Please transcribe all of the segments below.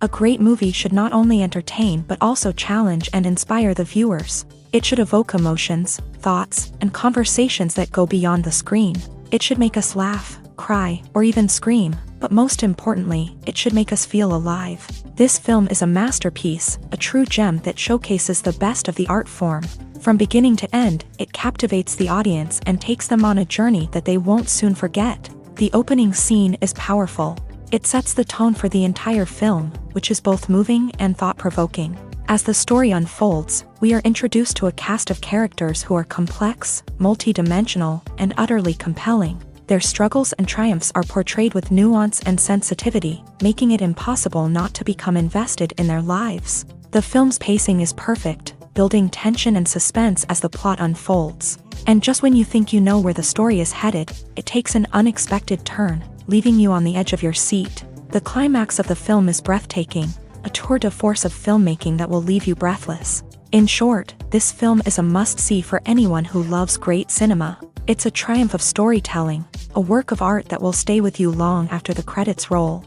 A great movie should not only entertain but also challenge and inspire the viewers. It should evoke emotions, thoughts, and conversations that go beyond the screen. It should make us laugh, cry, or even scream, but most importantly, it should make us feel alive. This film is a masterpiece, a true gem that showcases the best of the art form. From beginning to end, it captivates the audience and takes them on a journey that they won't soon forget. The opening scene is powerful. It sets the tone for the entire film, which is both moving and thought-provoking. As the story unfolds, we are introduced to a cast of characters who are complex, multi-dimensional, and utterly compelling. Their struggles and triumphs are portrayed with nuance and sensitivity, making it impossible not to become invested in their lives. The film's pacing is perfect, building tension and suspense as the plot unfolds. And just when you think you know where the story is headed, it takes an unexpected turn, leaving you on the edge of your seat. The climax of the film is breathtaking, a tour de force of filmmaking that will leave you breathless. In short, this film is a must-see for anyone who loves great cinema. It's a triumph of storytelling, a work of art that will stay with you long after the credits roll.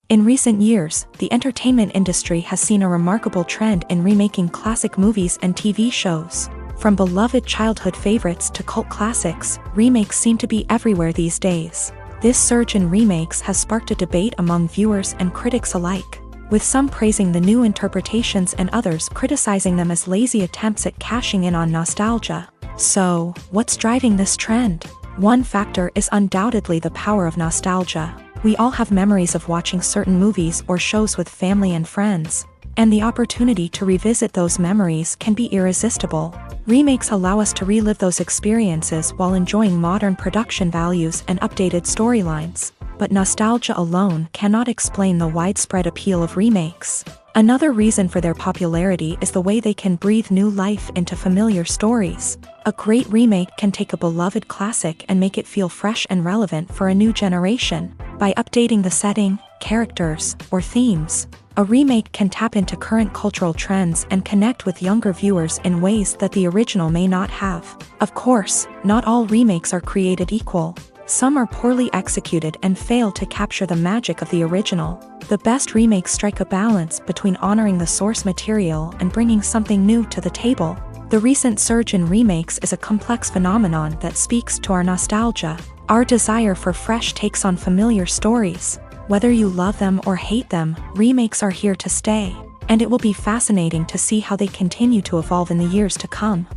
In recent years, the entertainment industry has seen a remarkable trend in remaking classic movies and TV shows. From beloved childhood favorites to cult classics, remakes seem to be everywhere these days. This surge in remakes has sparked a debate among viewers and critics alike, with some praising the new interpretations and others criticizing them as lazy attempts at cashing in on nostalgia. So, what's driving this trend? One factor is undoubtedly the power of nostalgia. We all have memories of watching certain movies or shows with family and friends, and the opportunity to revisit those memories can be irresistible. Remakes allow us to relive those experiences while enjoying modern production values and updated storylines. But nostalgia alone cannot explain the widespread appeal of remakes. Another reason for their popularity is the way they can breathe new life into familiar stories. A great remake can take a beloved classic and make it feel fresh and relevant for a new generation. By updating the setting, characters, or themes, a remake can tap into current cultural trends and connect with younger viewers in ways that the original may not have. Of course, not all remakes are created equal. Some are poorly executed and fail to capture the magic of the original. The best remakes strike a balance between honoring the source material and bringing something new to the table. The recent surge in remakes is a complex phenomenon that speaks to our nostalgia, our desire for fresh takes on familiar stories. Whether you love them or hate them, remakes are here to stay, and it will be fascinating to see how they continue to evolve in the years to come.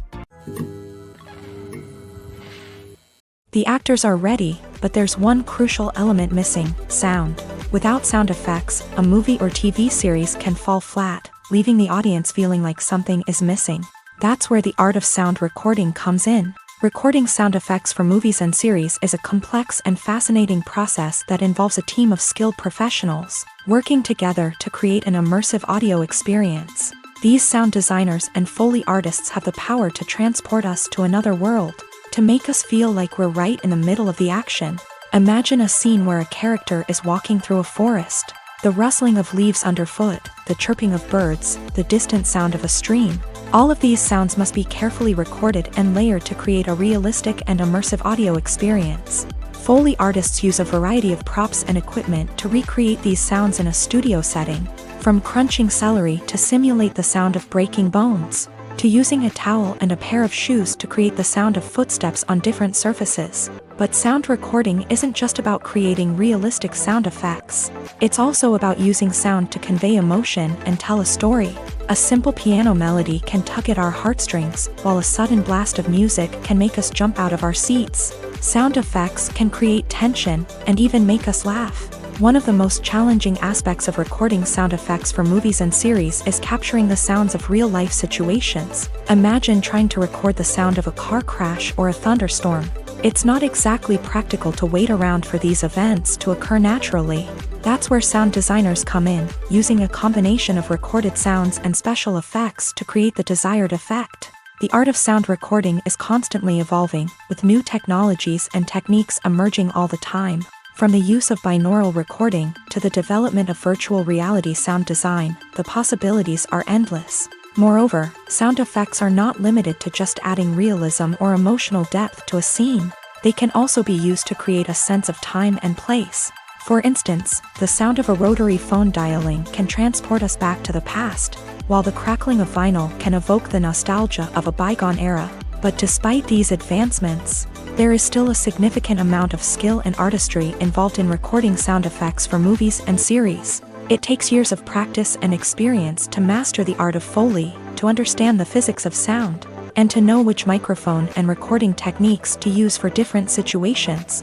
The actors are ready, but there's one crucial element missing: sound. Without sound effects, a movie or TV series can fall flat, leaving the audience feeling like something is missing. That's where the art of sound recording comes in. Recording sound effects for movies and series is a complex and fascinating process that involves a team of skilled professionals working together to create an immersive audio experience. These sound designers and Foley artists have the power to transport us to another world, to make us feel like we're right in the middle of the action. Imagine a scene where a character is walking through a forest. The rustling of leaves underfoot, the chirping of birds, the distant sound of a stream. All of these sounds must be carefully recorded and layered to create a realistic and immersive audio experience. Foley artists use a variety of props and equipment to recreate these sounds in a studio setting, from crunching celery to simulate the sound of breaking bones, to using a towel and a pair of shoes to create the sound of footsteps on different surfaces. But sound recording isn't just about creating realistic sound effects. It's also about using sound to convey emotion and tell a story. A simple piano melody can tug at our heartstrings, while a sudden blast of music can make us jump out of our seats. Sound effects can create tension and even make us laugh. One of the most challenging aspects of recording sound effects for movies and series is capturing the sounds of real-life situations. Imagine trying to record the sound of a car crash or a thunderstorm. It's not exactly practical to wait around for these events to occur naturally. That's where sound designers come in, using a combination of recorded sounds and special effects to create the desired effect. The art of sound recording is constantly evolving, with new technologies and techniques emerging all the time. From the use of binaural recording to the development of virtual reality sound design, the possibilities are endless. Moreover, sound effects are not limited to just adding realism or emotional depth to a scene. They can also be used to create a sense of time and place. For instance, the sound of a rotary phone dialing can transport us back to the past, while the crackling of vinyl can evoke the nostalgia of a bygone era. But despite these advancements, there is still a significant amount of skill and artistry involved in recording sound effects for movies and series. It takes years of practice and experience to master the art of Foley, to understand the physics of sound, and to know which microphone and recording techniques to use for different situations.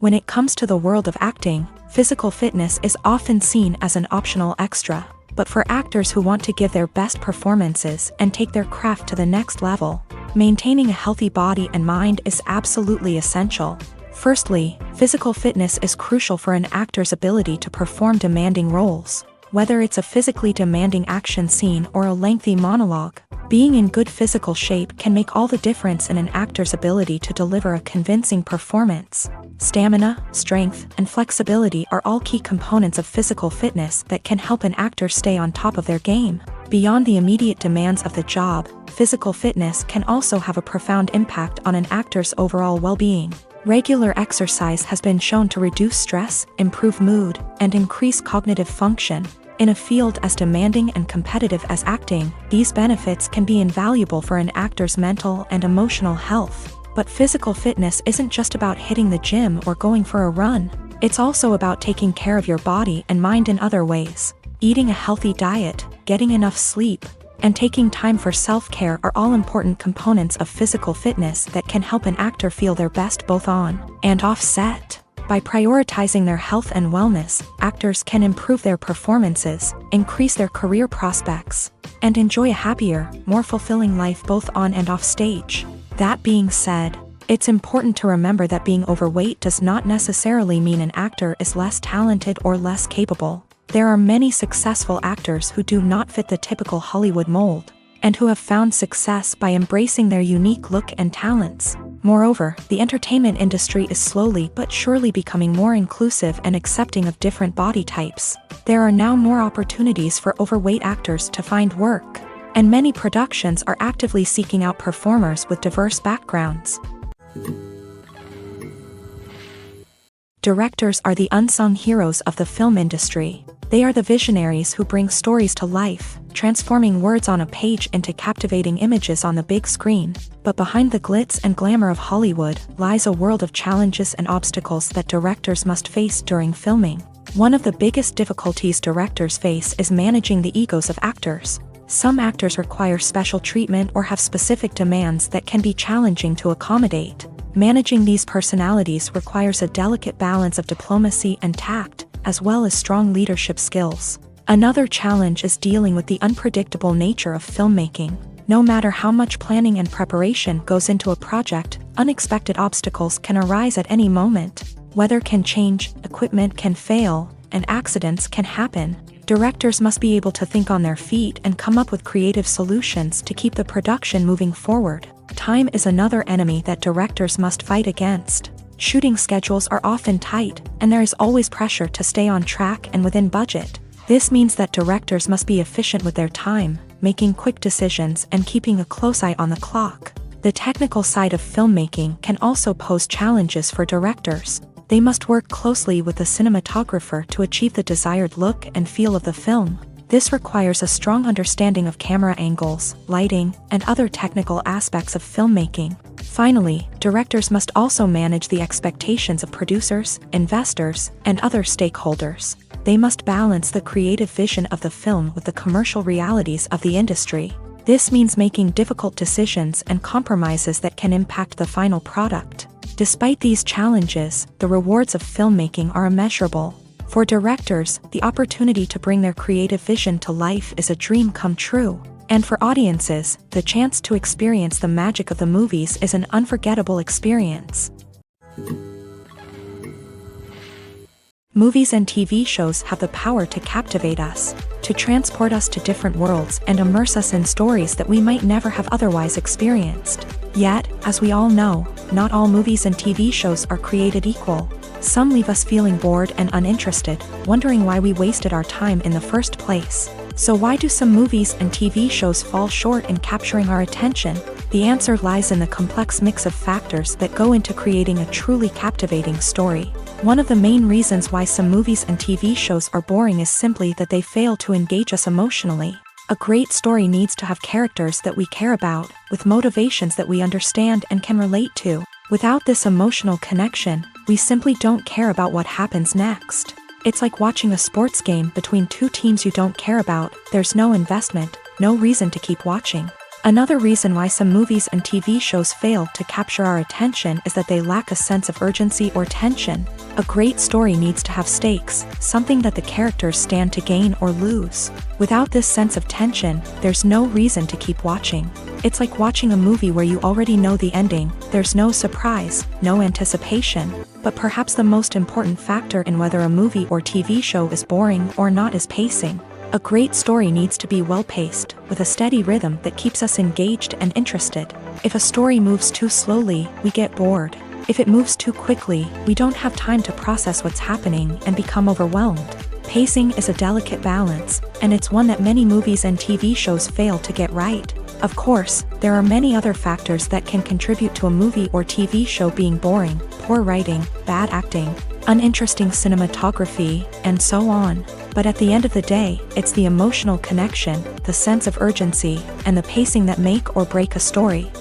When it comes to the world of acting, physical fitness is often seen as an optional extra. But for actors who want to give their best performances and take their craft to the next level, maintaining a healthy body and mind is absolutely essential. Firstly, physical fitness is crucial for an actor's ability to perform demanding roles. Whether it's a physically demanding action scene or a lengthy monologue, being in good physical shape can make all the difference in an actor's ability to deliver a convincing performance. Stamina, strength, and flexibility are all key components of physical fitness that can help an actor stay on top of their game. Beyond the immediate demands of the job, physical fitness can also have a profound impact on an actor's overall well-being. Regular exercise has been shown to reduce stress, improve mood, and increase cognitive function. In a field as demanding and competitive as acting, these benefits can be invaluable for an actor's mental and emotional health. But physical fitness isn't just about hitting the gym or going for a run. It's also about taking care of your body and mind in other ways. Eating a healthy diet, getting enough sleep, and taking time for self-care are all important components of physical fitness that can help an actor feel their best both on and off set. By prioritizing their health and wellness, actors can improve their performances, increase their career prospects, and enjoy a happier, more fulfilling life both on and off stage. That being said, it's important to remember that being overweight does not necessarily mean an actor is less talented or less capable. There are many successful actors who do not fit the typical Hollywood mold, and who have found success by embracing their unique look and talents. Moreover, the entertainment industry is slowly but surely becoming more inclusive and accepting of different body types. There are now more opportunities for overweight actors to find work, and many productions are actively seeking out performers with diverse backgrounds. Directors are the unsung heroes of the film industry. They are the visionaries who bring stories to life, transforming words on a page into captivating images on the big screen. But behind the glitz and glamour of Hollywood lies a world of challenges and obstacles that directors must face during filming. One of the biggest difficulties directors face is managing the egos of actors. Some actors require special treatment or have specific demands that can be challenging to accommodate. Managing these personalities requires a delicate balance of diplomacy and tact, as well as strong leadership skills. Another challenge is dealing with the unpredictable nature of filmmaking. No matter how much planning and preparation goes into a project, unexpected obstacles can arise at any moment. Weather can change, equipment can fail, and accidents can happen. Directors must be able to think on their feet and come up with creative solutions to keep the production moving forward. Time is another enemy that directors must fight against. Shooting schedules are often tight, and there is always pressure to stay on track and within budget. This means that directors must be efficient with their time, making quick decisions and keeping a close eye on the clock. The technical side of filmmaking can also pose challenges for directors. They must work closely with the cinematographer to achieve the desired look and feel of the film. This requires a strong understanding of camera angles, lighting, and other technical aspects of filmmaking. Finally, directors must also manage the expectations of producers, investors, and other stakeholders. They must balance the creative vision of the film with the commercial realities of the industry. This means making difficult decisions and compromises that can impact the final product. Despite these challenges, the rewards of filmmaking are immeasurable. For directors, the opportunity to bring their creative vision to life is a dream come true. And for audiences, the chance to experience the magic of the movies is an unforgettable experience. Movies and TV shows have the power to captivate us, to transport us to different worlds and immerse us in stories that we might never have otherwise experienced. Yet, as we all know, not all movies and TV shows are created equal. Some leave us feeling bored and uninterested, wondering why we wasted our time in the first place. So why do some movies and TV shows fall short in capturing our attention? The answer lies in the complex mix of factors that go into creating a truly captivating story. One of the main reasons why some movies and TV shows are boring is simply that they fail to engage us emotionally. A great story needs to have characters that we care about, with motivations that we understand and can relate to. Without this emotional connection, we simply don't care about what happens next. It's like watching a sports game between two teams you don't care about. There's no investment, no reason to keep watching. Another reason why some movies and TV shows fail to capture our attention is that they lack a sense of urgency or tension. A great story needs to have stakes, something that the characters stand to gain or lose. Without this sense of tension, there's no reason to keep watching. It's like watching a movie where you already know the ending. There's no surprise, no anticipation. But perhaps the most important factor in whether a movie or TV show is boring or not is pacing. A great story needs to be well-paced, with a steady rhythm that keeps us engaged and interested. If a story moves too slowly, we get bored. If it moves too quickly, we don't have time to process what's happening and become overwhelmed. Pacing is a delicate balance, and it's one that many movies and TV shows fail to get right. Of course, there are many other factors that can contribute to a movie or TV show being boring: poor writing, bad acting, uninteresting cinematography, and so on. But at the end of the day, it's the emotional connection, the sense of urgency, and the pacing that make or break a story.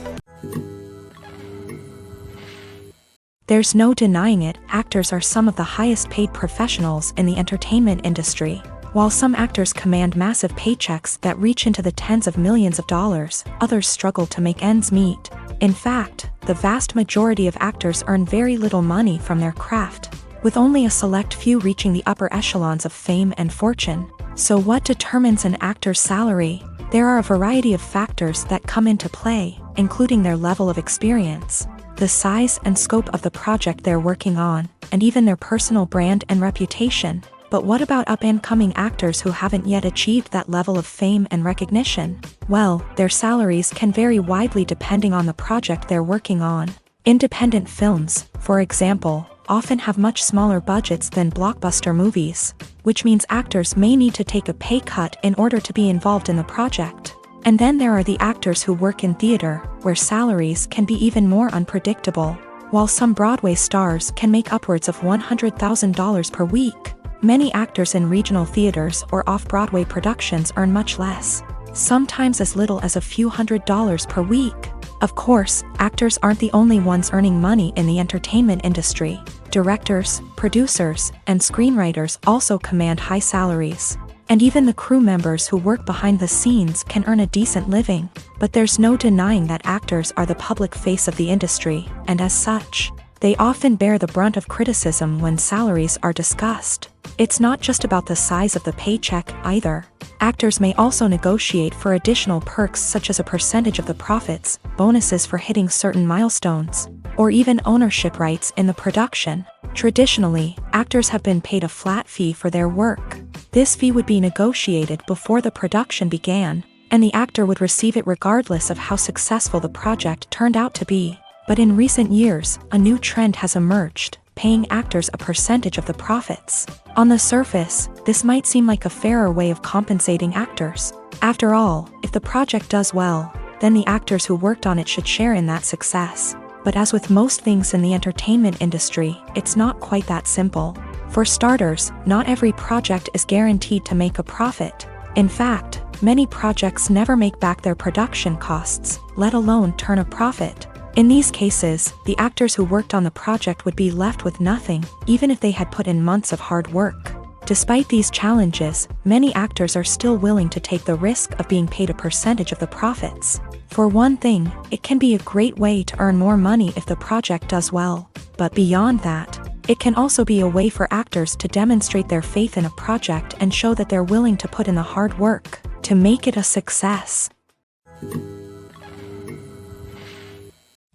There's no denying it, actors are some of the highest paid professionals in the entertainment industry. While some actors command massive paychecks that reach into the tens of millions of dollars, others struggle to make ends meet. In fact, the vast majority of actors earn very little money from their craft, with only a select few reaching the upper echelons of fame and fortune. So what determines an actor's salary? There are a variety of factors that come into play, including their level of experience, the size and scope of the project they're working on, and even their personal brand and reputation. But what about up-and-coming actors who haven't yet achieved that level of fame and recognition? Well, their salaries can vary widely depending on the project they're working on. Independent films, for example, often have much smaller budgets than blockbuster movies, which means actors may need to take a pay cut in order to be involved in the project. And then there are the actors who work in theater, where salaries can be even more unpredictable. While some Broadway stars can make upwards of $100,000 per week, many actors in regional theaters or off-Broadway productions earn much less, sometimes as little as a few $100s per week. Of course, actors aren't the only ones earning money in the entertainment industry. Directors, producers, and screenwriters also command high salaries. And even the crew members who work behind the scenes can earn a decent living. But there's no denying that actors are the public face of the industry, and as such, they often bear the brunt of criticism when salaries are discussed. It's not just about the size of the paycheck, either. Actors may also negotiate for additional perks such as a percentage of the profits, bonuses for hitting certain milestones, or even ownership rights in the production. Traditionally, actors have been paid a flat fee for their work. This fee would be negotiated before the production began, and the actor would receive it regardless of how successful the project turned out to be. But in recent years, a new trend has emerged, paying actors a percentage of the profits. On the surface, this might seem like a fairer way of compensating actors. After all, if the project does well, then the actors who worked on it should share in that success. But as with most things in the entertainment industry, it's not quite that simple. For starters, not every project is guaranteed to make a profit. In fact, many projects never make back their production costs, let alone turn a profit. In these cases, the actors who worked on the project would be left with nothing, even if they had put in months of hard work. Despite these challenges, many actors are still willing to take the risk of being paid a percentage of the profits. For one thing, it can be a great way to earn more money if the project does well. But beyond that, it can also be a way for actors to demonstrate their faith in a project and show that they're willing to put in the hard work to make it a success.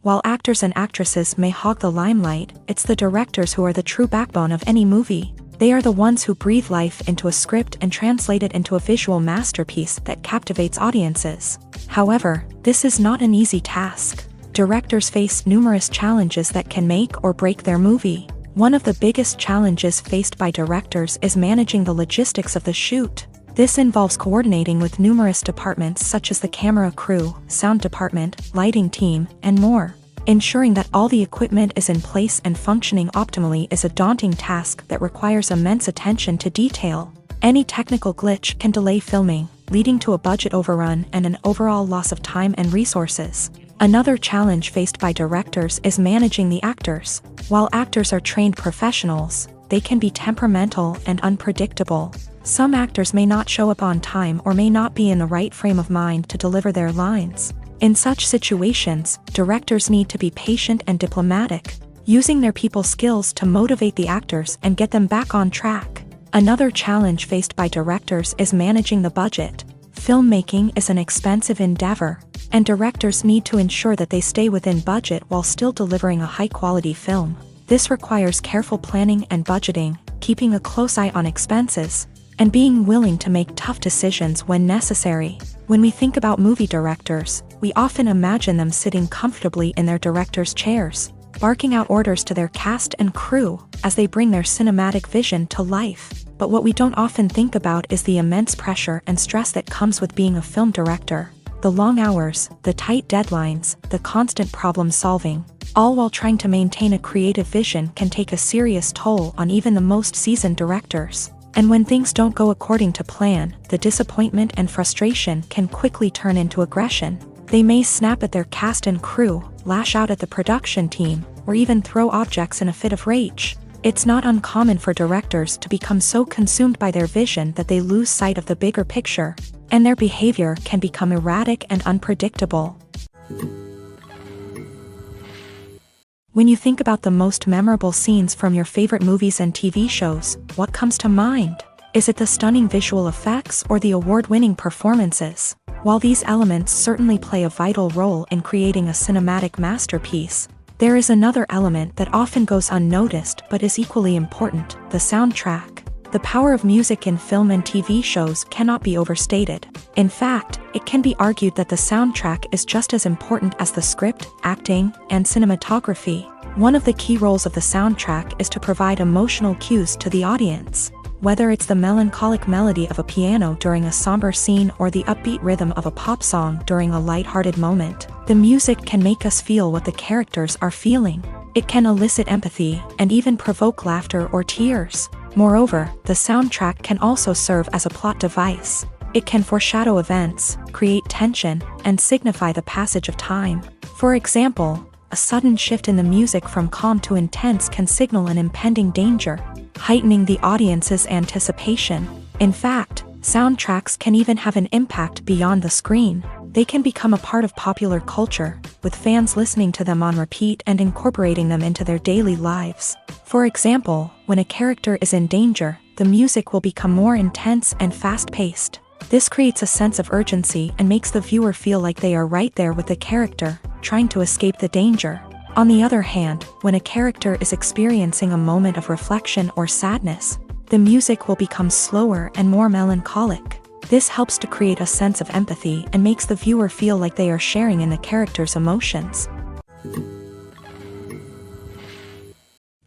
While actors and actresses may hog the limelight, it's the directors who are the true backbone of any movie. They are the ones who breathe life into a script and translate it into a visual masterpiece that captivates audiences. However, this is not an easy task. Directors face numerous challenges that can make or break their movie. One of the biggest challenges faced by directors is managing the logistics of the shoot. This involves coordinating with numerous departments such as the camera crew, sound department, lighting team, and more. Ensuring that all the equipment is in place and functioning optimally is a daunting task that requires immense attention to detail. Any technical glitch can delay filming, leading to a budget overrun and an overall loss of time and resources. Another challenge faced by directors is managing the actors. While actors are trained professionals, they can be temperamental and unpredictable. Some actors may not show up on time or may not be in the right frame of mind to deliver their lines. In such situations, directors need to be patient and diplomatic, using their people skills to motivate the actors and get them back on track. Another challenge faced by directors is managing the budget. Filmmaking is an expensive endeavor, and directors need to ensure that they stay within budget while still delivering a high-quality film. This requires careful planning and budgeting, keeping a close eye on expenses, and being willing to make tough decisions when necessary. When we think about movie directors, we often imagine them sitting comfortably in their director's chairs, barking out orders to their cast and crew as they bring their cinematic vision to life. But what we don't often think about is the immense pressure and stress that comes with being a film director. The long hours, the tight deadlines, the constant problem solving, all while trying to maintain a creative vision can take a serious toll on even the most seasoned directors. And when things don't go according to plan, the disappointment and frustration can quickly turn into aggression. They may snap at their cast and crew, lash out at the production team, or even throw objects in a fit of rage. It's not uncommon for directors to become so consumed by their vision that they lose sight of the bigger picture, and their behavior can become erratic and unpredictable. When you think about the most memorable scenes from your favorite movies and TV shows, what comes to mind? Is it the stunning visual effects or the award-winning performances? While these elements certainly play a vital role in creating a cinematic masterpiece, there is another element that often goes unnoticed but is equally important: the soundtrack. The power of music in film and TV shows cannot be overstated. In fact, it can be argued that the soundtrack is just as important as the script, acting, and cinematography. One of the key roles of the soundtrack is to provide emotional cues to the audience. Whether it's the melancholic melody of a piano during a somber scene or the upbeat rhythm of a pop song during a lighthearted moment, the music can make us feel what the characters are feeling. It can elicit empathy and even provoke laughter or tears. Moreover, the soundtrack can also serve as a plot device. It can foreshadow events, create tension, and signify the passage of time. For example, a sudden shift in the music from calm to intense can signal an impending danger, heightening the audience's anticipation. In fact, soundtracks can even have an impact beyond the screen. They can become a part of popular culture, with fans listening to them on repeat and incorporating them into their daily lives. For example, when a character is in danger, the music will become more intense and fast-paced. This creates a sense of urgency and makes the viewer feel like they are right there with the character, trying to escape the danger. On the other hand, when a character is experiencing a moment of reflection or sadness, the music will become slower and more melancholic. This helps to create a sense of empathy and makes the viewer feel like they are sharing in the character's emotions.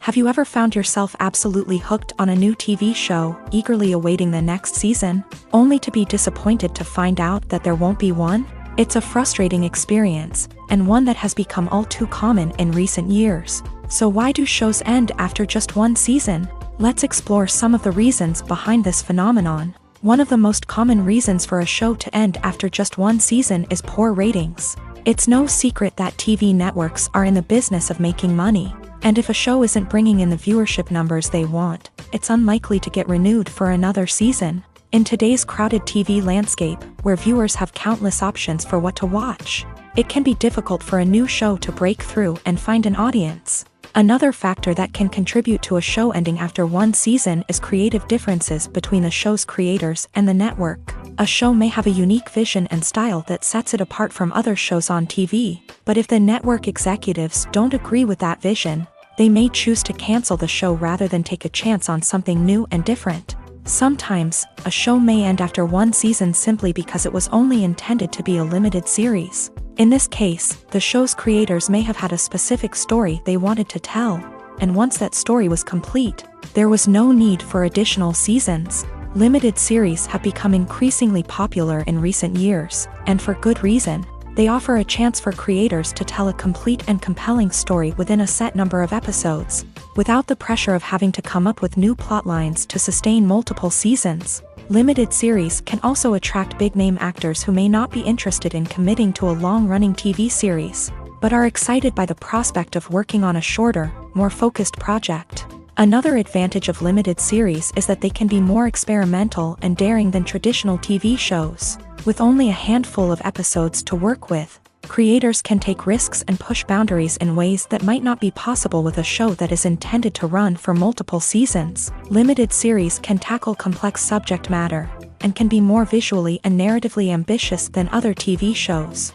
Have you ever found yourself absolutely hooked on a new TV show, eagerly awaiting the next season, only to be disappointed to find out that there won't be one? It's a frustrating experience, and one that has become all too common in recent years. So why do shows end after just one season? Let's explore some of the reasons behind this phenomenon. One of the most common reasons for a show to end after just one season is poor ratings. It's no secret that TV networks are in the business of making money, and if a show isn't bringing in the viewership numbers they want, it's unlikely to get renewed for another season. In today's crowded TV landscape, where viewers have countless options for what to watch, it can be difficult for a new show to break through and find an audience. Another factor that can contribute to a show ending after one season is creative differences between the show's creators and the network. A show may have a unique vision and style that sets it apart from other shows on TV, but if the network executives don't agree with that vision, they may choose to cancel the show rather than take a chance on something new and different. Sometimes, a show may end after one season simply because it was only intended to be a limited series. In this case, the show's creators may have had a specific story they wanted to tell, and once that story was complete, there was no need for additional seasons. Limited series have become increasingly popular in recent years, and for good reason. They offer a chance for creators to tell a complete and compelling story within a set number of episodes, without the pressure of having to come up with new plotlines to sustain multiple seasons. Limited series can also attract big-name actors who may not be interested in committing to a long-running TV series, but are excited by the prospect of working on a shorter, more focused project. Another advantage of limited series is that they can be more experimental and daring than traditional TV shows. With only a handful of episodes to work with, creators can take risks and push boundaries in ways that might not be possible with a show that is intended to run for multiple seasons. Limited series can tackle complex subject matter, and can be more visually and narratively ambitious than other TV shows.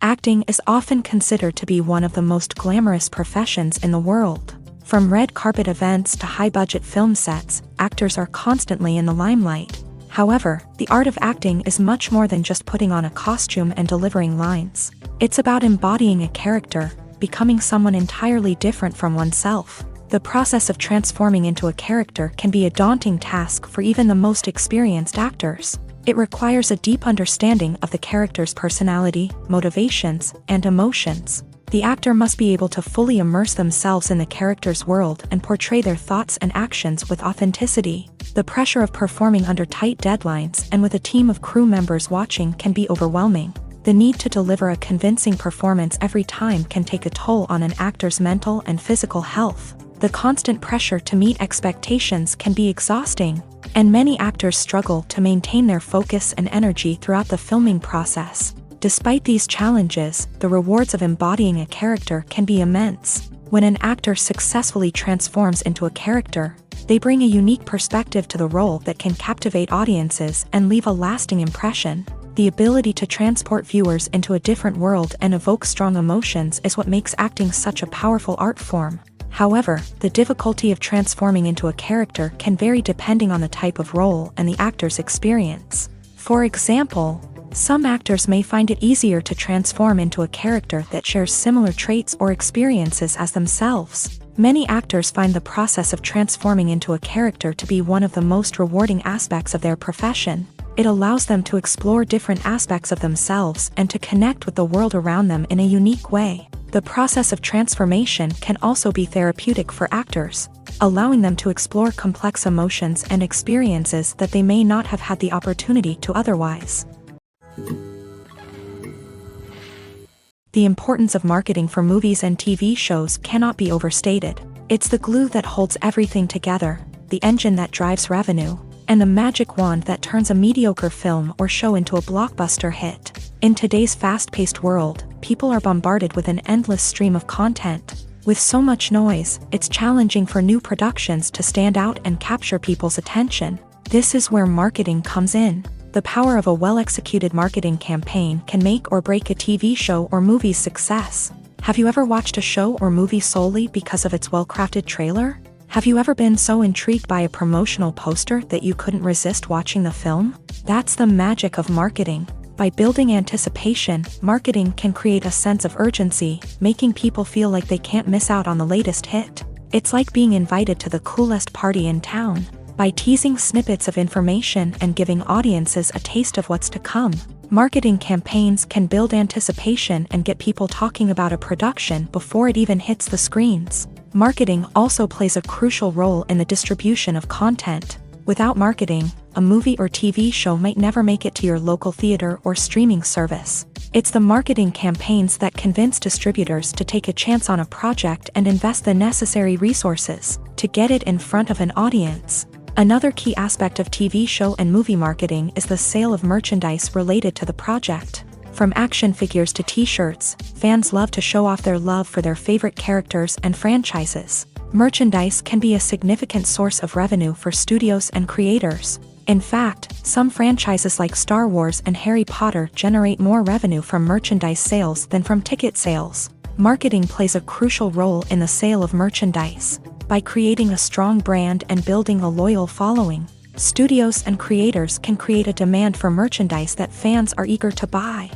Acting is often considered to be one of the most glamorous professions in the world. From red carpet events to high-budget film sets, actors are constantly in the limelight. However, the art of acting is much more than just putting on a costume and delivering lines. It's about embodying a character, becoming someone entirely different from oneself. The process of transforming into a character can be a daunting task for even the most experienced actors. It requires a deep understanding of the character's personality, motivations, and emotions. The actor must be able to fully immerse themselves in the character's world and portray their thoughts and actions with authenticity. The pressure of performing under tight deadlines and with a team of crew members watching can be overwhelming. The need to deliver a convincing performance every time can take a toll on an actor's mental and physical health. The constant pressure to meet expectations can be exhausting, and many actors struggle to maintain their focus and energy throughout the filming process. Despite these challenges, the rewards of embodying a character can be immense. When an actor successfully transforms into a character, they bring a unique perspective to the role that can captivate audiences and leave a lasting impression. The ability to transport viewers into a different world and evoke strong emotions is what makes acting such a powerful art form. However, the difficulty of transforming into a character can vary depending on the type of role and the actor's experience. For example, some actors may find it easier to transform into a character that shares similar traits or experiences as themselves. Many actors find the process of transforming into a character to be one of the most rewarding aspects of their profession. It allows them to explore different aspects of themselves and to connect with the world around them in a unique way. The process of transformation can also be therapeutic for actors, allowing them to explore complex emotions and experiences that they may not have had the opportunity to otherwise. The importance of marketing for movies and TV shows cannot be overstated. It's the glue that holds everything together, the engine that drives revenue, and the magic wand that turns a mediocre film or show into a blockbuster hit. In today's fast-paced world, people are bombarded with an endless stream of content. With so much noise, it's challenging for new productions to stand out and capture people's attention. This is where marketing comes in. The power of a well-executed marketing campaign can make or break a TV show or movie's success. Have you ever watched a show or movie solely because of its well-crafted trailer? Have you ever been so intrigued by a promotional poster that you couldn't resist watching the film? That's the magic of marketing. By building anticipation, marketing can create a sense of urgency, making people feel like they can't miss out on the latest hit. It's like being invited to the coolest party in town. By teasing snippets of information and giving audiences a taste of what's to come, marketing campaigns can build anticipation and get people talking about a production before it even hits the screens. Marketing also plays a crucial role in the distribution of content. Without marketing, a movie or TV show might never make it to your local theater or streaming service. It's the marketing campaigns that convince distributors to take a chance on a project and invest the necessary resources to get it in front of an audience. Another key aspect of TV show and movie marketing is the sale of merchandise related to the project. From action figures to t-shirts, fans love to show off their love for their favorite characters and franchises. Merchandise can be a significant source of revenue for studios and creators. In fact, some franchises like Star Wars and Harry Potter generate more revenue from merchandise sales than from ticket sales. Marketing plays a crucial role in the sale of merchandise. By creating a strong brand and building a loyal following, studios and creators can create a demand for merchandise that fans are eager to buy.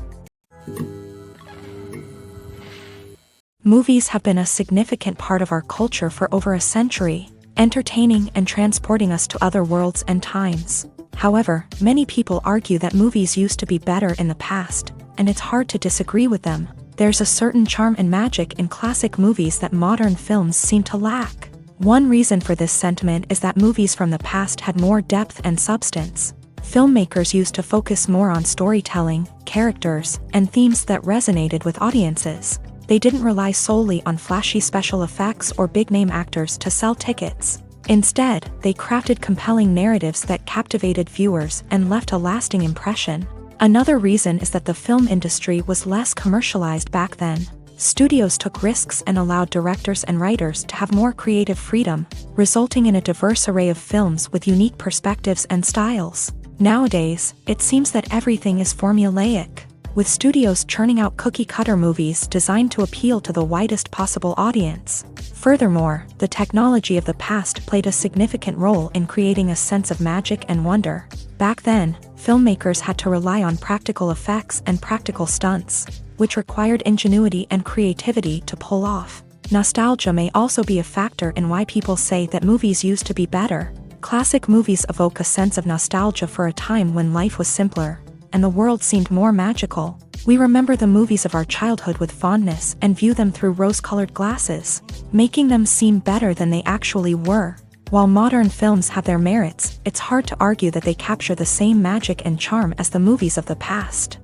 Movies have been a significant part of our culture for over a century, entertaining and transporting us to other worlds and times. However, many people argue that movies used to be better in the past, and it's hard to disagree with them. There's a certain charm and magic in classic movies that modern films seem to lack. One reason for this sentiment is that movies from the past had more depth and substance. Filmmakers used to focus more on storytelling, characters, and themes that resonated with audiences. They didn't rely solely on flashy special effects or big-name actors to sell tickets. Instead, they crafted compelling narratives that captivated viewers and left a lasting impression. Another reason is that the film industry was less commercialized back then. Studios took risks and allowed directors and writers to have more creative freedom, resulting in a diverse array of films with unique perspectives and styles. Nowadays, it seems that everything is formulaic, with studios churning out cookie-cutter movies designed to appeal to the widest possible audience. Furthermore, the technology of the past played a significant role in creating a sense of magic and wonder. Back then, filmmakers had to rely on practical effects and practical stunts, which required ingenuity and creativity to pull off. Nostalgia may also be a factor in why people say that movies used to be better. Classic movies evoke a sense of nostalgia for a time when life was simpler, and the world seemed more magical. We remember the movies of our childhood with fondness and view them through rose-colored glasses, making them seem better than they actually were. While modern films have their merits, it's hard to argue that they capture the same magic and charm as the movies of the past.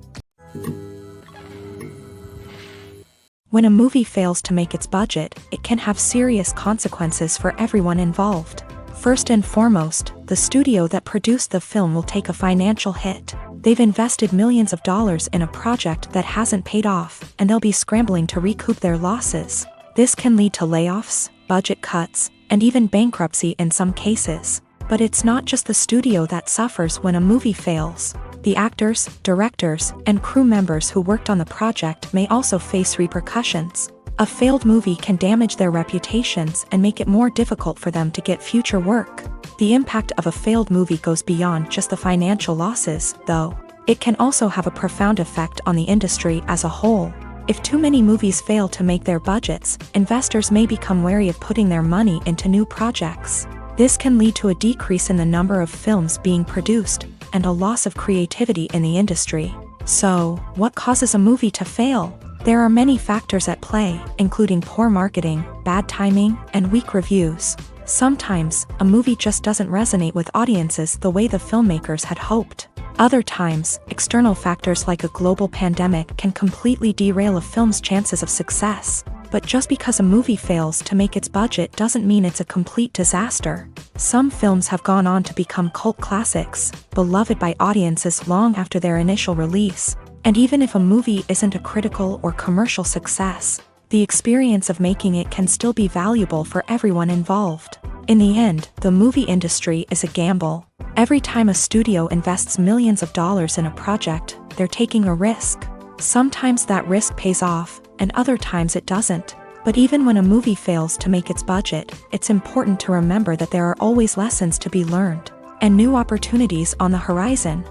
When a movie fails to make its budget, it can have serious consequences for everyone involved. First and foremost, the studio that produced the film will take a financial hit. They've invested millions of dollars in a project that hasn't paid off, and they'll be scrambling to recoup their losses. This can lead to layoffs, budget cuts, and even bankruptcy in some cases. But it's not just the studio that suffers when a movie fails. The actors, directors, and crew members who worked on the project may also face repercussions. A failed movie can damage their reputations and make it more difficult for them to get future work. The impact of a failed movie goes beyond just the financial losses, though. It can also have a profound effect on the industry as a whole. If too many movies fail to make their budgets, investors may become wary of putting their money into new projects. This can lead to a decrease in the number of films being produced, and a loss of creativity in the industry. So, what causes a movie to fail? There are many factors at play, including poor marketing, bad timing, and weak reviews. Sometimes, a movie just doesn't resonate with audiences the way the filmmakers had hoped. Other times, external factors like a global pandemic can completely derail a film's chances of success. But just because a movie fails to make its budget doesn't mean it's a complete disaster. Some films have gone on to become cult classics, beloved by audiences long after their initial release. And even if a movie isn't a critical or commercial success, the experience of making it can still be valuable for everyone involved. In the end, the movie industry is a gamble. Every time a studio invests millions of dollars in a project, they're taking a risk. Sometimes that risk pays off, and other times it doesn't. But even when a movie fails to make its budget, it's important to remember that there are always lessons to be learned, and new opportunities on the horizon.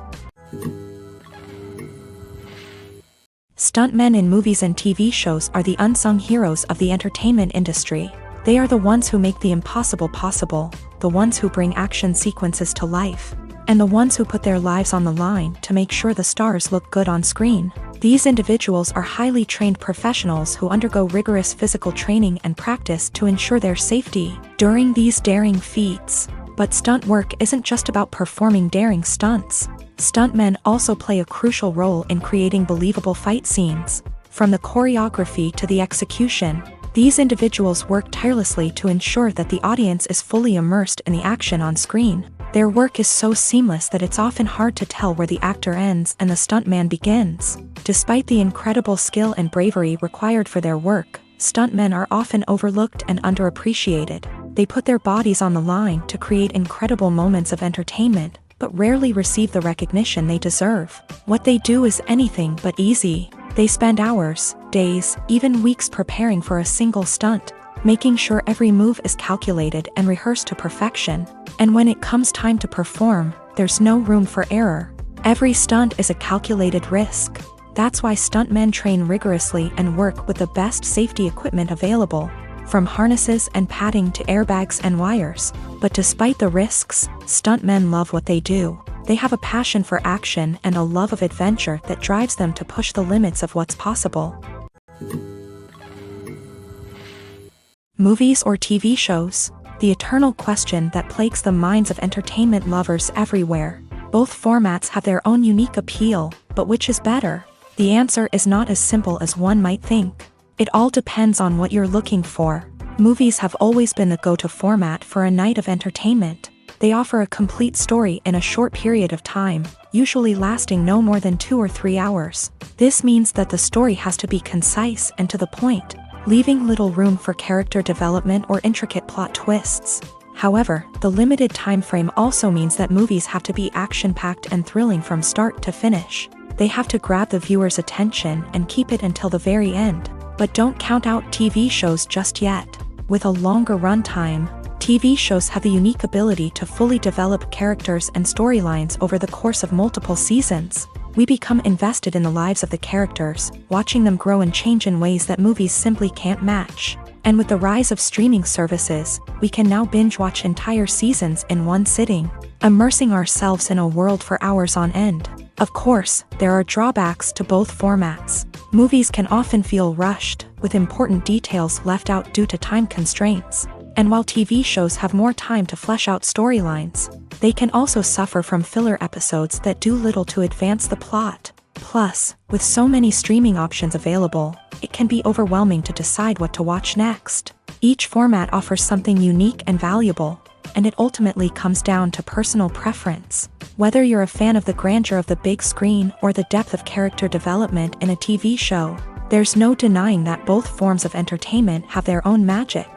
Stuntmen in movies and TV shows are the unsung heroes of the entertainment industry. They are the ones who make the impossible possible, the ones who bring action sequences to life, and the ones who put their lives on the line to make sure the stars look good on screen. These individuals are highly trained professionals who undergo rigorous physical training and practice to ensure their safety during these daring feats. But stunt work isn't just about performing daring stunts. Stuntmen also play a crucial role in creating believable fight scenes. From the choreography to the execution, these individuals work tirelessly to ensure that the audience is fully immersed in the action on screen. Their work is so seamless that it's often hard to tell where the actor ends and the stuntman begins. Despite the incredible skill and bravery required for their work, stuntmen are often overlooked and underappreciated. They put their bodies on the line to create incredible moments of entertainment, but rarely receive the recognition they deserve. What they do is anything but easy. They spend hours, days, even weeks preparing for a single stunt, making sure every move is calculated and rehearsed to perfection. And when it comes time to perform, there's no room for error. Every stunt is a calculated risk. That's why stuntmen train rigorously and work with the best safety equipment available. from harnesses and padding to airbags and wires. But despite the risks, stuntmen love what they do. They have a passion for action and a love of adventure that drives them to push the limits of what's possible. Movies or TV shows? The eternal question that plagues the minds of entertainment lovers everywhere. Both formats have their own unique appeal, but which is better? The answer is not as simple as one might think. It all depends on what you're looking for. Movies have always been the go-to format for a night of entertainment. They offer a complete story in a short period of time, usually lasting no more than 2 or 3 hours. This means that the story has to be concise and to the point, leaving little room for character development or intricate plot twists. However, the limited time frame also means that movies have to be action-packed and thrilling from start to finish. They have to grab the viewer's attention and keep it until the very end. But don't count out TV shows just yet. With a longer runtime, TV shows have the unique ability to fully develop characters and storylines over the course of multiple seasons. We become invested in the lives of the characters, watching them grow and change in ways that movies simply can't match. And with the rise of streaming services, we can now binge-watch entire seasons in one sitting, immersing ourselves in a world for hours on end. Of course, there are drawbacks to both formats. Movies can often feel rushed, with important details left out due to time constraints. And while TV shows have more time to flesh out storylines, they can also suffer from filler episodes that do little to advance the plot. Plus, with so many streaming options available, it can be overwhelming to decide what to watch next. Each format offers something unique and valuable, and it ultimately comes down to personal preference. Whether you're a fan of the grandeur of the big screen or the depth of character development in a TV show, there's no denying that both forms of entertainment have their own magic.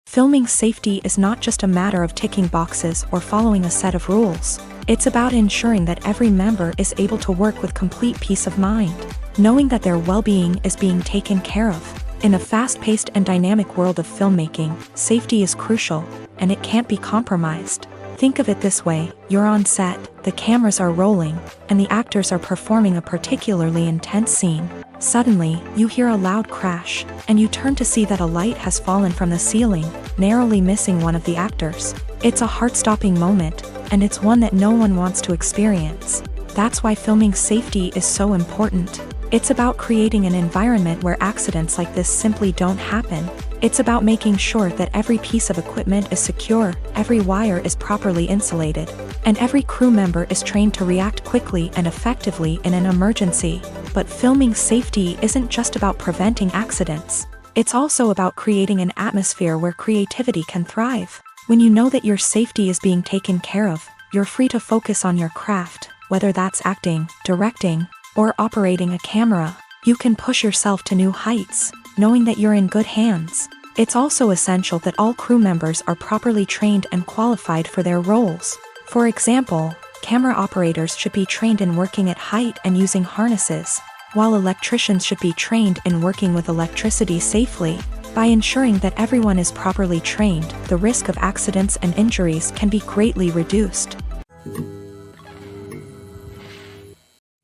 Filming safety is not just a matter of ticking boxes or following a set of rules. It's about ensuring that every member is able to work with complete peace of mind, knowing that their well-being is being taken care of. In a fast-paced and dynamic world of filmmaking, safety is crucial, and it can't be compromised. Think of it this way: you're on set, the cameras are rolling, and the actors are performing a particularly intense scene. Suddenly, you hear a loud crash, and you turn to see that a light has fallen from the ceiling, narrowly missing one of the actors. It's a heart-stopping moment, and it's one that no one wants to experience. That's why filming safety is so important. It's about creating an environment where accidents like this simply don't happen. It's about making sure that every piece of equipment is secure, every wire is properly insulated, and every crew member is trained to react quickly and effectively in an emergency. But filming safety isn't just about preventing accidents. It's also about creating an atmosphere where creativity can thrive. When you know that your safety is being taken care of, you're free to focus on your craft, whether that's acting, directing, or operating a camera. You can push yourself to new heights, knowing that you're in good hands. It's also essential that all crew members are properly trained and qualified for their roles. For example, camera operators should be trained in working at height and using harnesses, while electricians should be trained in working with electricity safely. By ensuring that everyone is properly trained, the risk of accidents and injuries can be greatly reduced.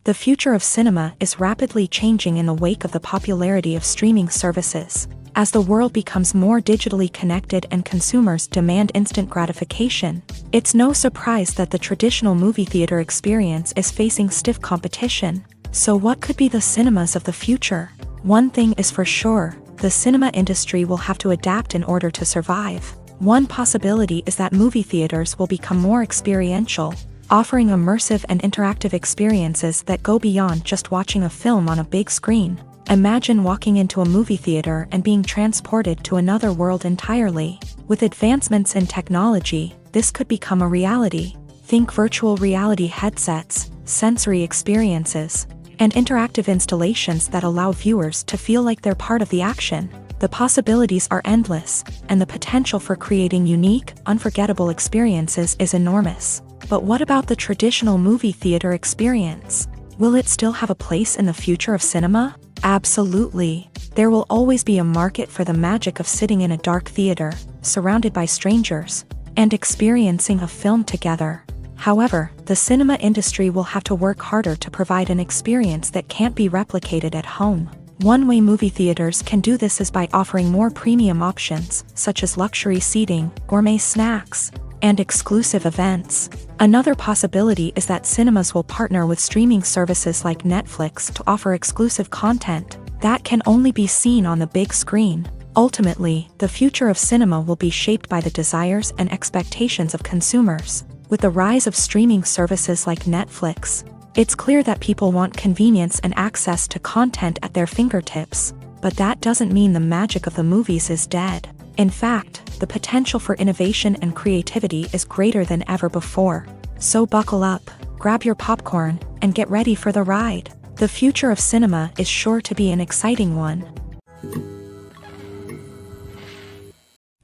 The future of cinema is rapidly changing in the wake of the popularity of streaming services. As the world becomes more digitally connected and consumers demand instant gratification, it's no surprise that the traditional movie theater experience is facing stiff competition. So what could be the cinemas of the future? One thing is for sure: the cinema industry will have to adapt in order to survive. One possibility is that movie theaters will become more experiential, offering immersive and interactive experiences that go beyond just watching a film on a big screen. Imagine walking into a movie theater and being transported to another world entirely. With advancements in technology, this could become a reality. Think virtual reality headsets, sensory experiences, and interactive installations that allow viewers to feel like they're part of the action. The possibilities are endless, and the potential for creating unique, unforgettable experiences is enormous. But what about the traditional movie theater experience? Will it still have a place in the future of cinema? Absolutely. There will always be a market for the magic of sitting in a dark theater, surrounded by strangers, and experiencing a film together. However, the cinema industry will have to work harder to provide an experience that can't be replicated at home. One way movie theaters can do this is by offering more premium options, such as luxury seating, gourmet snacks, and exclusive events. Another possibility is that cinemas will partner with streaming services like Netflix to offer exclusive content that can only be seen on the big screen. Ultimately, the future of cinema will be shaped by the desires and expectations of consumers. With the rise of streaming services like Netflix, it's clear that people want convenience and access to content at their fingertips. But that doesn't mean the magic of the movies is dead. In fact, the potential for innovation and creativity is greater than ever before. So buckle up, grab your popcorn, and get ready for the ride. The future of cinema is sure to be an exciting one.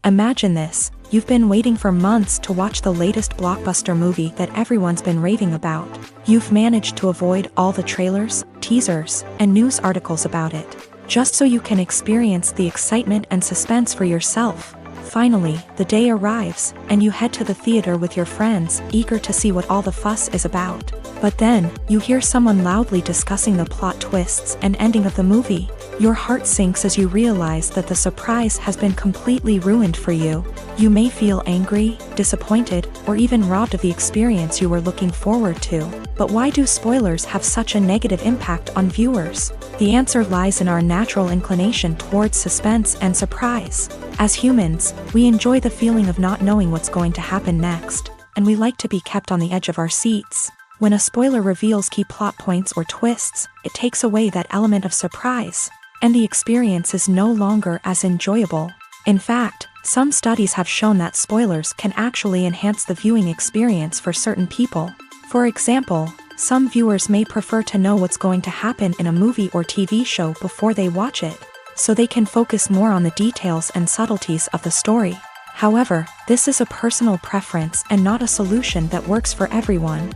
Imagine this. You've been waiting for months to watch the latest blockbuster movie that everyone's been raving about. You've managed to avoid all the trailers, teasers, and news articles about it, just so you can experience the excitement and suspense for yourself. Finally, the day arrives, and you head to the theater with your friends, eager to see what all the fuss is about. But then, you hear someone loudly discussing the plot twists and ending of the movie. Your heart sinks as you realize that the surprise has been completely ruined for you. You may feel angry, disappointed, or even robbed of the experience you were looking forward to. But why do spoilers have such a negative impact on viewers? The answer lies in our natural inclination towards suspense and surprise. As humans, we enjoy the feeling of not knowing what's going to happen next, and we like to be kept on the edge of our seats. When a spoiler reveals key plot points or twists, it takes away that element of surprise, and the experience is no longer as enjoyable. In fact, some studies have shown that spoilers can actually enhance the viewing experience for certain people. For example, some viewers may prefer to know what's going to happen in a movie or TV show before they watch it, so they can focus more on the details and subtleties of the story. However, this is a personal preference and not a solution that works for everyone.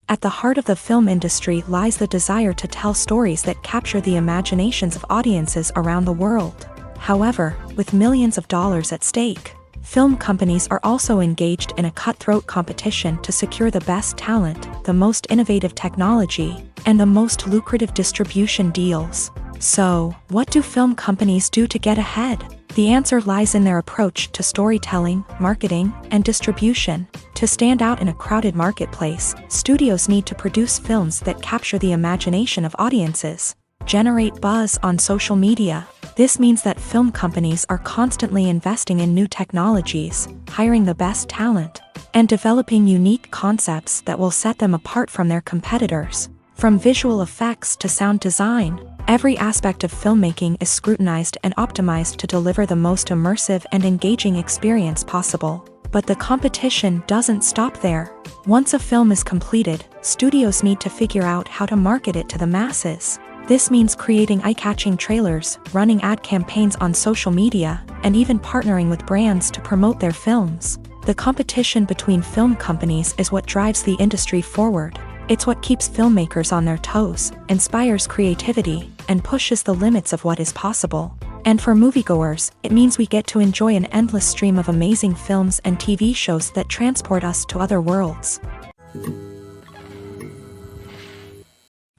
At the heart of the film industry lies the desire to tell stories that capture the imaginations of audiences around the world. However, with millions of dollars at stake, film companies are also engaged in a cutthroat competition to secure the best talent, the most innovative technology, and the most lucrative distribution deals. So, what do film companies do to get ahead? The answer lies in their approach to storytelling, marketing, and distribution. To stand out in a crowded marketplace, studios need to produce films that capture the imagination of audiences, generate buzz on social media. This means that film companies are constantly investing in new technologies, hiring the best talent, and developing unique concepts that will set them apart from their competitors. From visual effects to sound design, every aspect of filmmaking is scrutinized and optimized to deliver the most immersive and engaging experience possible. But the competition doesn't stop there. Once a film is completed, studios need to figure out how to market it to the masses. This means creating eye-catching trailers, running ad campaigns on social media, and even partnering with brands to promote their films. The competition between film companies is what drives the industry forward. It's what keeps filmmakers on their toes, inspires creativity, and pushes the limits of what is possible. And for moviegoers, it means we get to enjoy an endless stream of amazing films and TV shows that transport us to other worlds.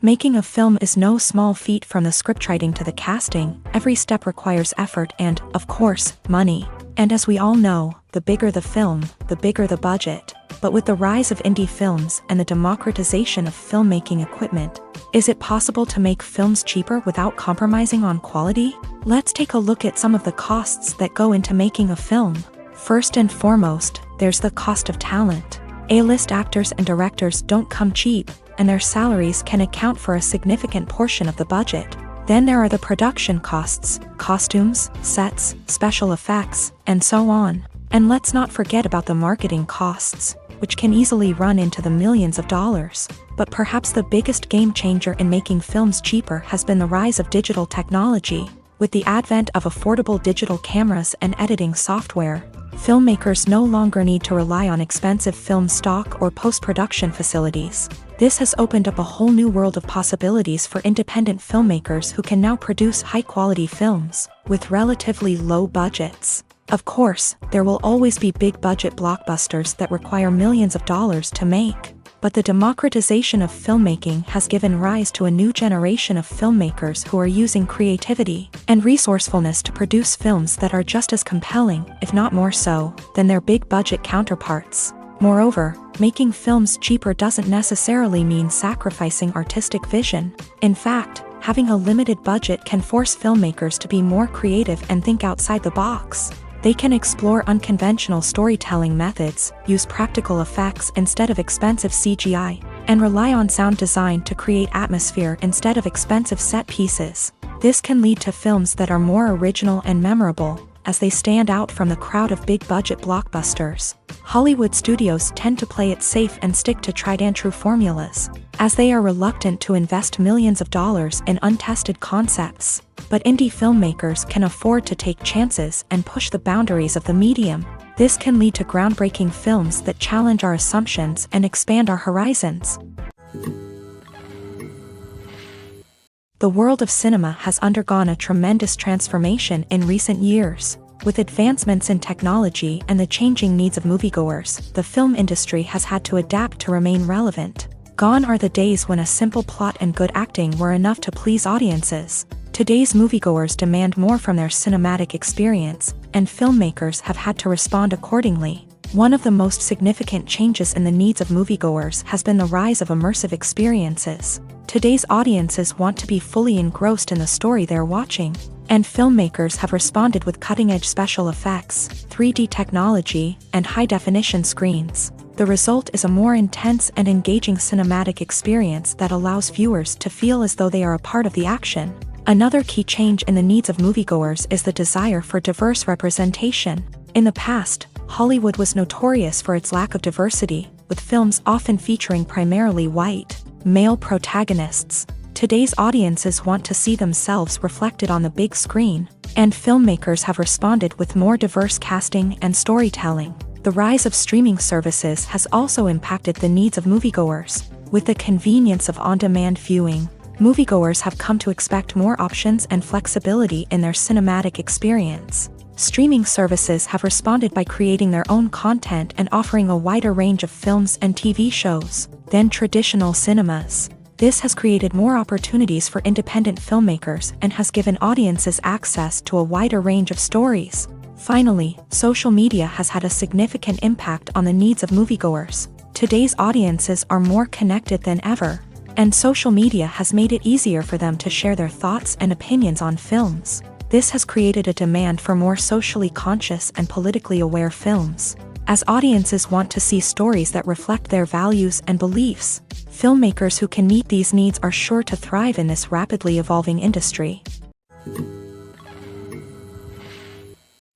Making a film is no small feat. From the scriptwriting to the casting, every step requires effort and, of course, money. And as we all know, the bigger the film, the bigger the budget. But with the rise of indie films and the democratization of filmmaking equipment, is it possible to make films cheaper without compromising on quality? Let's take a look at some of the costs that go into making a film. First and foremost, there's the cost of talent. A-list actors and directors don't come cheap, and their salaries can account for a significant portion of the budget. Then there are the production costs, costumes, sets, special effects, and so on. And let's not forget about the marketing costs, which can easily run into the millions of dollars. But perhaps the biggest game changer in making films cheaper has been the rise of digital technology. With the advent of affordable digital cameras and editing software, filmmakers no longer need to rely on expensive film stock or post-production facilities. This has opened up a whole new world of possibilities for independent filmmakers who can now produce high-quality films with relatively low budgets. Of course, there will always be big-budget blockbusters that require millions of dollars to make. But the democratization of filmmaking has given rise to a new generation of filmmakers who are using creativity and resourcefulness to produce films that are just as compelling, if not more so, than their big-budget counterparts. Moreover, making films cheaper doesn't necessarily mean sacrificing artistic vision. In fact, having a limited budget can force filmmakers to be more creative and think outside the box. They can explore unconventional storytelling methods, use practical effects instead of expensive CGI, and rely on sound design to create atmosphere instead of expensive set pieces. This can lead to films that are more original and memorable, as they stand out from the crowd of big-budget blockbusters. Hollywood studios tend to play it safe and stick to tried-and-true formulas, as they are reluctant to invest millions of dollars in untested concepts. But indie filmmakers can afford to take chances and push the boundaries of the medium. This can lead to groundbreaking films that challenge our assumptions and expand our horizons. The world of cinema has undergone a tremendous transformation in recent years. With advancements in technology and the changing needs of moviegoers, the film industry has had to adapt to remain relevant. Gone are the days when a simple plot and good acting were enough to please audiences. Today's moviegoers demand more from their cinematic experience, and filmmakers have had to respond accordingly. One of the most significant changes in the needs of moviegoers has been the rise of immersive experiences. Today's audiences want to be fully engrossed in the story they're watching, and filmmakers have responded with cutting-edge special effects, 3D technology, and high-definition screens. The result is a more intense and engaging cinematic experience that allows viewers to feel as though they are a part of the action. Another key change in the needs of moviegoers is the desire for diverse representation. In the past, Hollywood was notorious for its lack of diversity, with films often featuring primarily white, male protagonists. Today's audiences want to see themselves reflected on the big screen, and filmmakers have responded with more diverse casting and storytelling. The rise of streaming services has also impacted the needs of moviegoers. With the convenience of on-demand viewing, moviegoers have come to expect more options and flexibility in their cinematic experience. Streaming services have responded by creating their own content and offering a wider range of films and TV shows than traditional cinemas. This has created more opportunities for independent filmmakers and has given audiences access to a wider range of stories. Finally, social media has had a significant impact on the needs of moviegoers. Today's audiences are more connected than ever, and social media has made it easier for them to share their thoughts and opinions on films. This has created a demand for more socially conscious and politically aware films. As audiences want to see stories that reflect their values and beliefs, filmmakers who can meet these needs are sure to thrive in this rapidly evolving industry.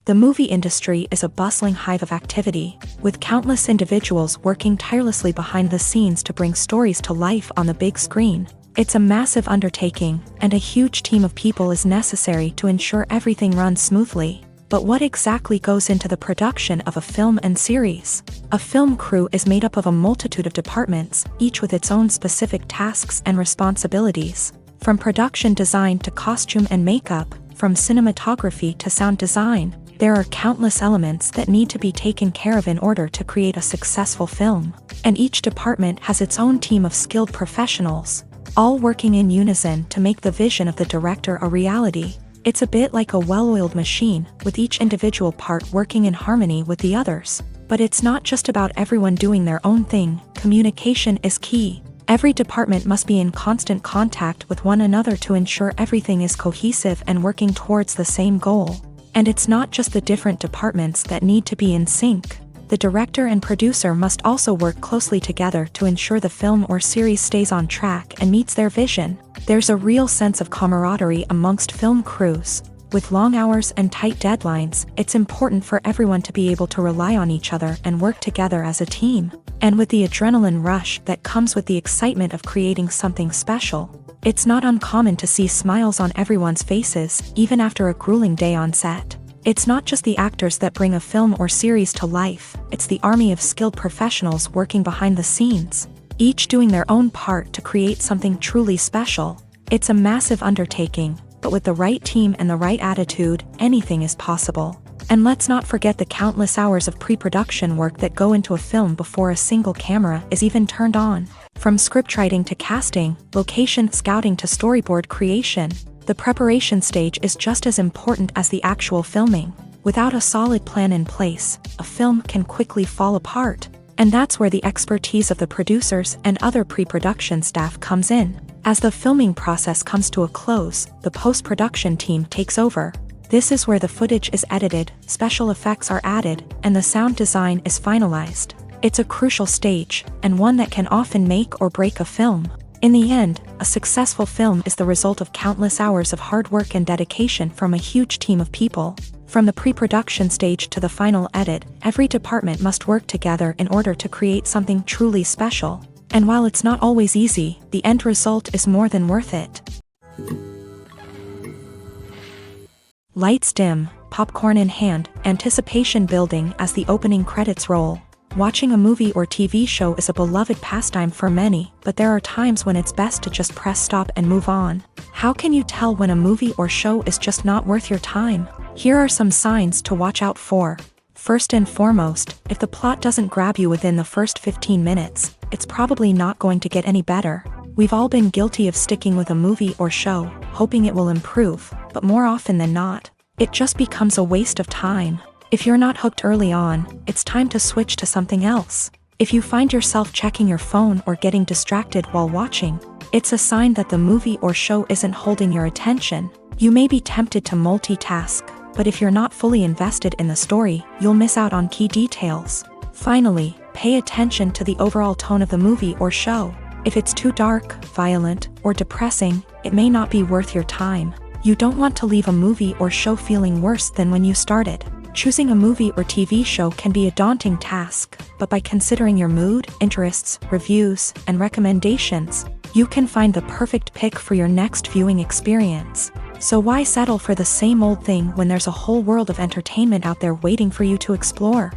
The movie industry is a bustling hive of activity, with countless individuals working tirelessly behind the scenes to bring stories to life on the big screen. It's a massive undertaking, and a huge team of people is necessary to ensure everything runs smoothly. But what exactly goes into the production of a film and series? A film crew is made up of a multitude of departments, each with its own specific tasks and responsibilities. From production design to costume and makeup, from cinematography to sound design, there are countless elements that need to be taken care of in order to create a successful film. And each department has its own team of skilled professionals, all working in unison to make the vision of the director a reality. It's a bit like a well-oiled machine, with each individual part working in harmony with the others. But it's not just about everyone doing their own thing. Communication is key. Every department must be in constant contact with one another to ensure everything is cohesive and working towards the same goal. And it's not just the different departments that need to be in sync. The director and producer must also work closely together to ensure the film or series stays on track and meets their vision. There's a real sense of camaraderie amongst film crews. With long hours and tight deadlines, it's important for everyone to be able to rely on each other and work together as a team. And with the adrenaline rush that comes with the excitement of creating something special, it's not uncommon to see smiles on everyone's faces, even after a grueling day on set. It's not just the actors that bring a film or series to life, it's the army of skilled professionals working behind the scenes, each doing their own part to create something truly special. It's a massive undertaking, but with the right team and the right attitude, anything is possible. And let's not forget the countless hours of pre-production work that go into a film before a single camera is even turned on. From scriptwriting to casting, location scouting to storyboard creation, the preparation stage is just as important as the actual filming. Without a solid plan in place, a film can quickly fall apart. And that's where the expertise of the producers and other pre-production staff comes in. As the filming process comes to a close, the post-production team takes over. This is where the footage is edited, special effects are added, and the sound design is finalized. It's a crucial stage, and one that can often make or break a film. In the end, a successful film is the result of countless hours of hard work and dedication from a huge team of people. From the pre-production stage to the final edit, every department must work together in order to create something truly special. And while it's not always easy, the end result is more than worth it. Lights dim, popcorn in hand, anticipation building as the opening credits roll. Watching a movie or TV show is a beloved pastime for many, but there are times when it's best to just press stop and move on. How can you tell when a movie or show is just not worth your time? Here are some signs to watch out for. First and foremost, if the plot doesn't grab you within the first 15 minutes, it's probably not going to get any better. We've all been guilty of sticking with a movie or show, hoping it will improve, but more often than not, it just becomes a waste of time. If you're not hooked early on, it's time to switch to something else. If you find yourself checking your phone or getting distracted while watching, it's a sign that the movie or show isn't holding your attention. You may be tempted to multitask, but if you're not fully invested in the story, you'll miss out on key details. Finally, pay attention to the overall tone of the movie or show. If it's too dark, violent, or depressing, it may not be worth your time. You don't want to leave a movie or show feeling worse than when you started. Choosing a movie or TV show can be a daunting task, but by considering your mood, interests, reviews, and recommendations, you can find the perfect pick for your next viewing experience. So why settle for the same old thing when there's a whole world of entertainment out there waiting for you to explore?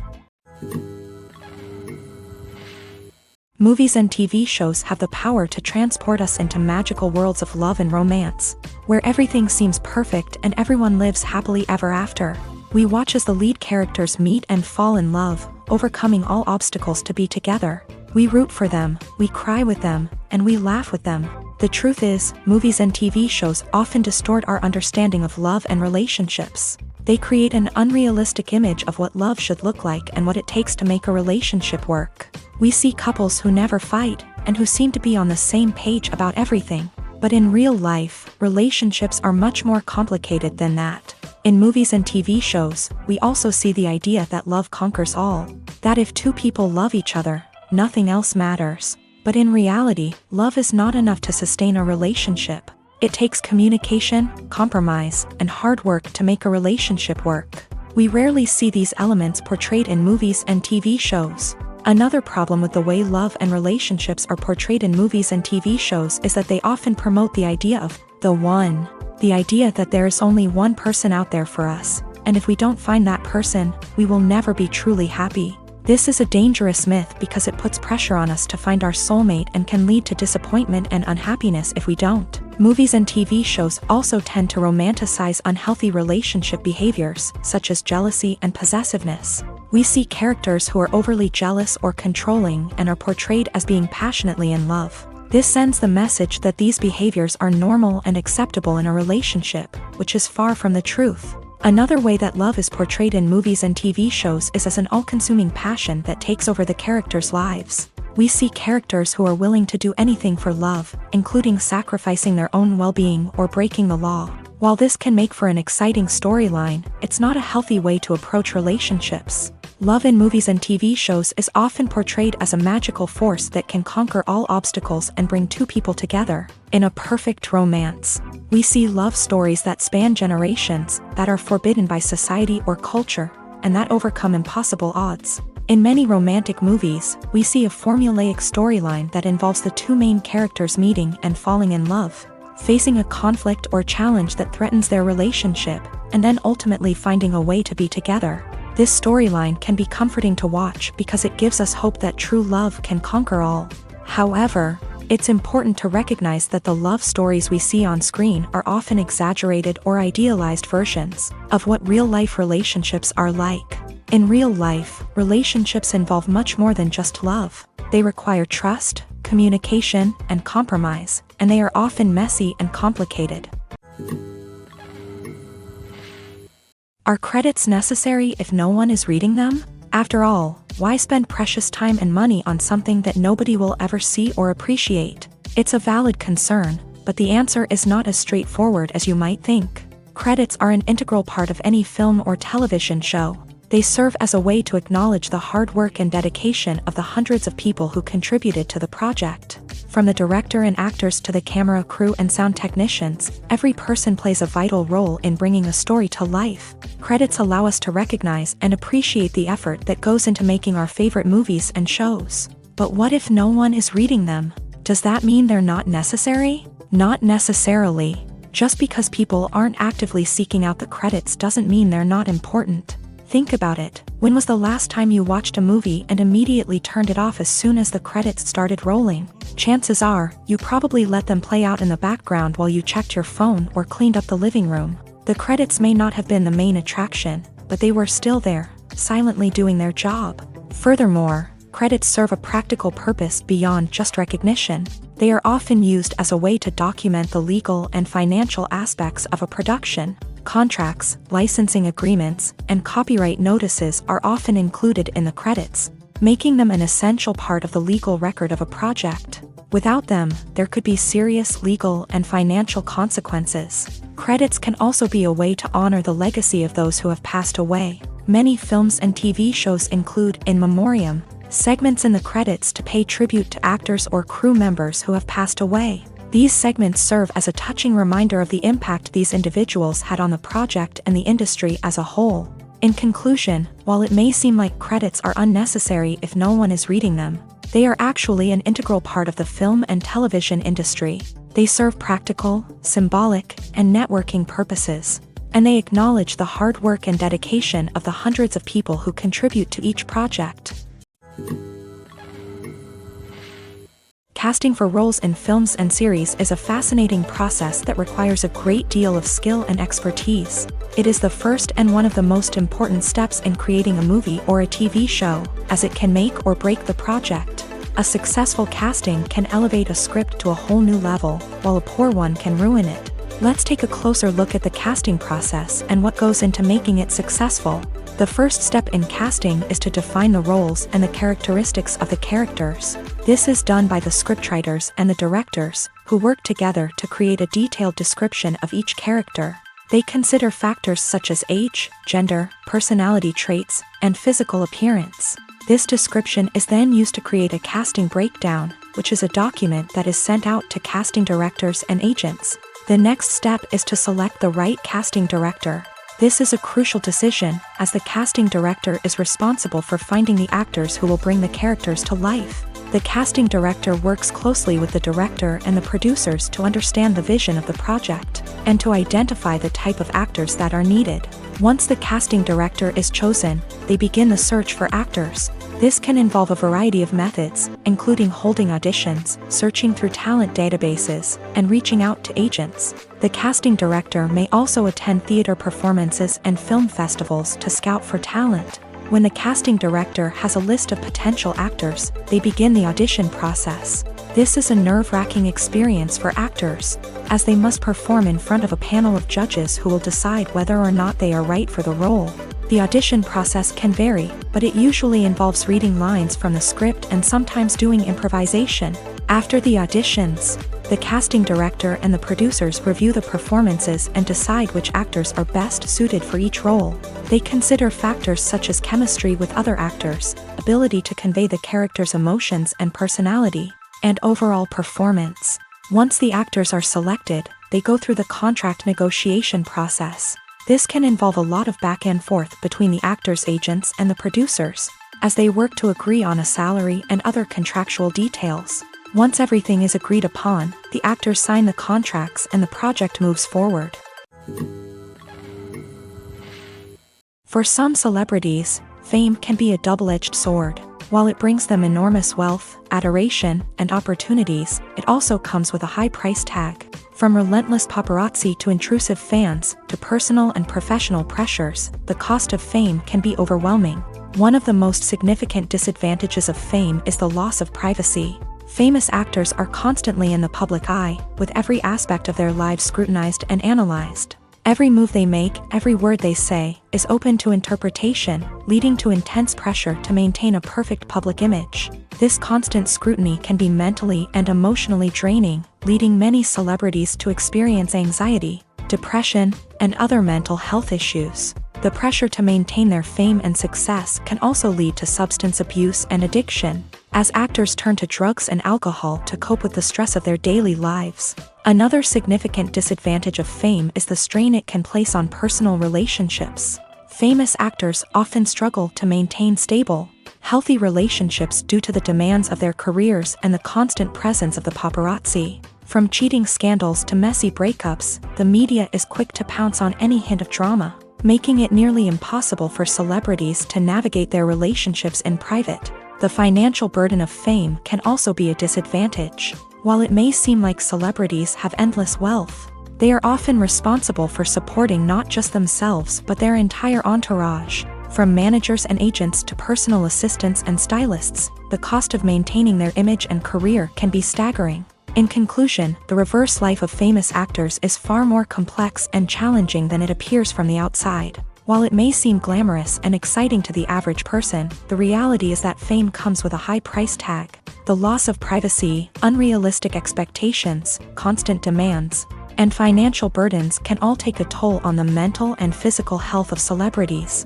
Movies and TV shows have the power to transport us into magical worlds of love and romance, where everything seems perfect and everyone lives happily ever after. We watch as the lead characters meet and fall in love, overcoming all obstacles to be together. We root for them, we cry with them, and we laugh with them. The truth is, movies and TV shows often distort our understanding of love and relationships. They create an unrealistic image of what love should look like and what it takes to make a relationship work. We see couples who never fight, and who seem to be on the same page about everything. But in real life, relationships are much more complicated than that. In movies and TV shows, we also see the idea that love conquers all. That if two people love each other, nothing else matters. But in reality, love is not enough to sustain a relationship. It takes communication, compromise, and hard work to make a relationship work. We rarely see these elements portrayed in movies and TV shows. Another problem with the way love and relationships are portrayed in movies and TV shows is that they often promote the idea of the one. The idea that there is only one person out there for us, and if we don't find that person, we will never be truly happy. This is a dangerous myth because it puts pressure on us to find our soulmate and can lead to disappointment and unhappiness if we don't. Movies and TV shows also tend to romanticize unhealthy relationship behaviors, such as jealousy and possessiveness. We see characters who are overly jealous or controlling and are portrayed as being passionately in love. This sends the message that these behaviors are normal and acceptable in a relationship, which is far from the truth. Another way that love is portrayed in movies and TV shows is as an all-consuming passion that takes over the characters' lives. We see characters who are willing to do anything for love, including sacrificing their own well-being or breaking the law. While this can make for an exciting storyline, it's not a healthy way to approach relationships. Love in movies and TV shows is often portrayed as a magical force that can conquer all obstacles and bring two people together. In a perfect romance, we see love stories that span generations, that are forbidden by society or culture, and that overcome impossible odds. In many romantic movies, we see a formulaic storyline that involves the two main characters meeting and falling in love, facing a conflict or challenge that threatens their relationship, and then ultimately finding a way to be together. This storyline can be comforting to watch because it gives us hope that true love can conquer all. However, It's important to recognize that the love stories we see on screen are often exaggerated or idealized versions of what real-life relationships are like. In real life, relationships involve much more than just love. They require trust, communication, and compromise, and they are often messy and complicated. Are credits necessary if no one is reading them? After all, why spend precious time and money on something that nobody will ever see or appreciate? It's a valid concern, but the answer is not as straightforward as you might think. Credits are an integral part of any film or television show. They serve as a way to acknowledge the hard work and dedication of the hundreds of people who contributed to the project. From the director and actors to the camera crew and sound technicians, every person plays a vital role in bringing a story to life. Credits allow us to recognize and appreciate the effort that goes into making our favorite movies and shows. But what if no one is reading them? Does that mean they're not necessary? Not necessarily. Just because people aren't actively seeking out the credits doesn't mean they're not important. Think about it. When was the last time you watched a movie and immediately turned it off as soon as the credits started rolling? Chances are, you probably let them play out in the background while you checked your phone or cleaned up the living room. The credits may not have been the main attraction, but they were still there, silently doing their job. Furthermore, credits serve a practical purpose beyond just recognition. They are often used as a way to document the legal and financial aspects of a production. Contracts, licensing agreements, and copyright notices are often included in the credits, making them an essential part of the legal record of a project. Without them, there could be serious legal and financial consequences. Credits can also be a way to honor the legacy of those who have passed away. Many films and TV shows include in memoriam segments in the credits to pay tribute to actors or crew members who have passed away. These segments serve as a touching reminder of the impact these individuals had on the project and the industry as a whole. In conclusion, while it may seem like credits are unnecessary if no one is reading them, they are actually an integral part of the film and television industry. They serve practical, symbolic, and networking purposes, and they acknowledge the hard work and dedication of the hundreds of people who contribute to each project. Casting for roles in films and series is a fascinating process that requires a great deal of skill and expertise. It is the first and one of the most important steps in creating a movie or a TV show, as it can make or break the project. A successful casting can elevate a script to a whole new level, while a poor one can ruin it. Let's take a closer look at the casting process and what goes into making it successful. The first step in casting is to define the roles and the characteristics of the characters. This is done by the scriptwriters and the directors, who work together to create a detailed description of each character. They consider factors such as age, gender, personality traits, and physical appearance. This description is then used to create a casting breakdown, which is a document that is sent out to casting directors and agents. The next step is to select the right casting director. This is a crucial decision, as the casting director is responsible for finding the actors who will bring the characters to life. The casting director works closely with the director and the producers to understand the vision of the project, and to identify the type of actors that are needed. Once the casting director is chosen, they begin the search for actors. This can involve a variety of methods, including holding auditions, searching through talent databases, and reaching out to agents. The casting director may also attend theater performances and film festivals to scout for talent. When the casting director has a list of potential actors, they begin the audition process. This is a nerve-wracking experience for actors, as they must perform in front of a panel of judges who will decide whether or not they are right for the role. The audition process can vary, but it usually involves reading lines from the script and sometimes doing improvisation. After the auditions, the casting director and the producers review the performances and decide which actors are best suited for each role. They consider factors such as chemistry with other actors, ability to convey the character's emotions and personality, and overall performance. Once the actors are selected, they go through the contract negotiation process. This can involve a lot of back and forth between the actors' agents and the producers, as they work to agree on a salary and other contractual details. Once everything is agreed upon, the actors sign the contracts and the project moves forward. For some celebrities, fame can be a double-edged sword. While it brings them enormous wealth, adoration, and opportunities, it also comes with a high price tag. From relentless paparazzi to intrusive fans, to personal and professional pressures, the cost of fame can be overwhelming. One of the most significant disadvantages of fame is the loss of privacy. Famous actors are constantly in the public eye, with every aspect of their lives scrutinized and analyzed. Every move they make, every word they say, is open to interpretation, leading to intense pressure to maintain a perfect public image. This constant scrutiny can be mentally and emotionally draining, leading many celebrities to experience anxiety, depression, and other mental health issues. The pressure to maintain their fame and success can also lead to substance abuse and addiction, as actors turn to drugs and alcohol to cope with the stress of their daily lives. Another significant disadvantage of fame is the strain it can place on personal relationships. Famous actors often struggle to maintain stable, healthy relationships due to the demands of their careers and the constant presence of the paparazzi. From cheating scandals to messy breakups, the media is quick to pounce on any hint of drama, making it nearly impossible for celebrities to navigate their relationships in private. The financial burden of fame can also be a disadvantage. While it may seem like celebrities have endless wealth, they are often responsible for supporting not just themselves but their entire entourage. From managers and agents to personal assistants and stylists, the cost of maintaining their image and career can be staggering. In conclusion, the reverse life of famous actors is far more complex and challenging than it appears from the outside. While it may seem glamorous and exciting to the average person, the reality is that fame comes with a high price tag. The loss of privacy, unrealistic expectations, constant demands, and financial burdens can all take a toll on the mental and physical health of celebrities.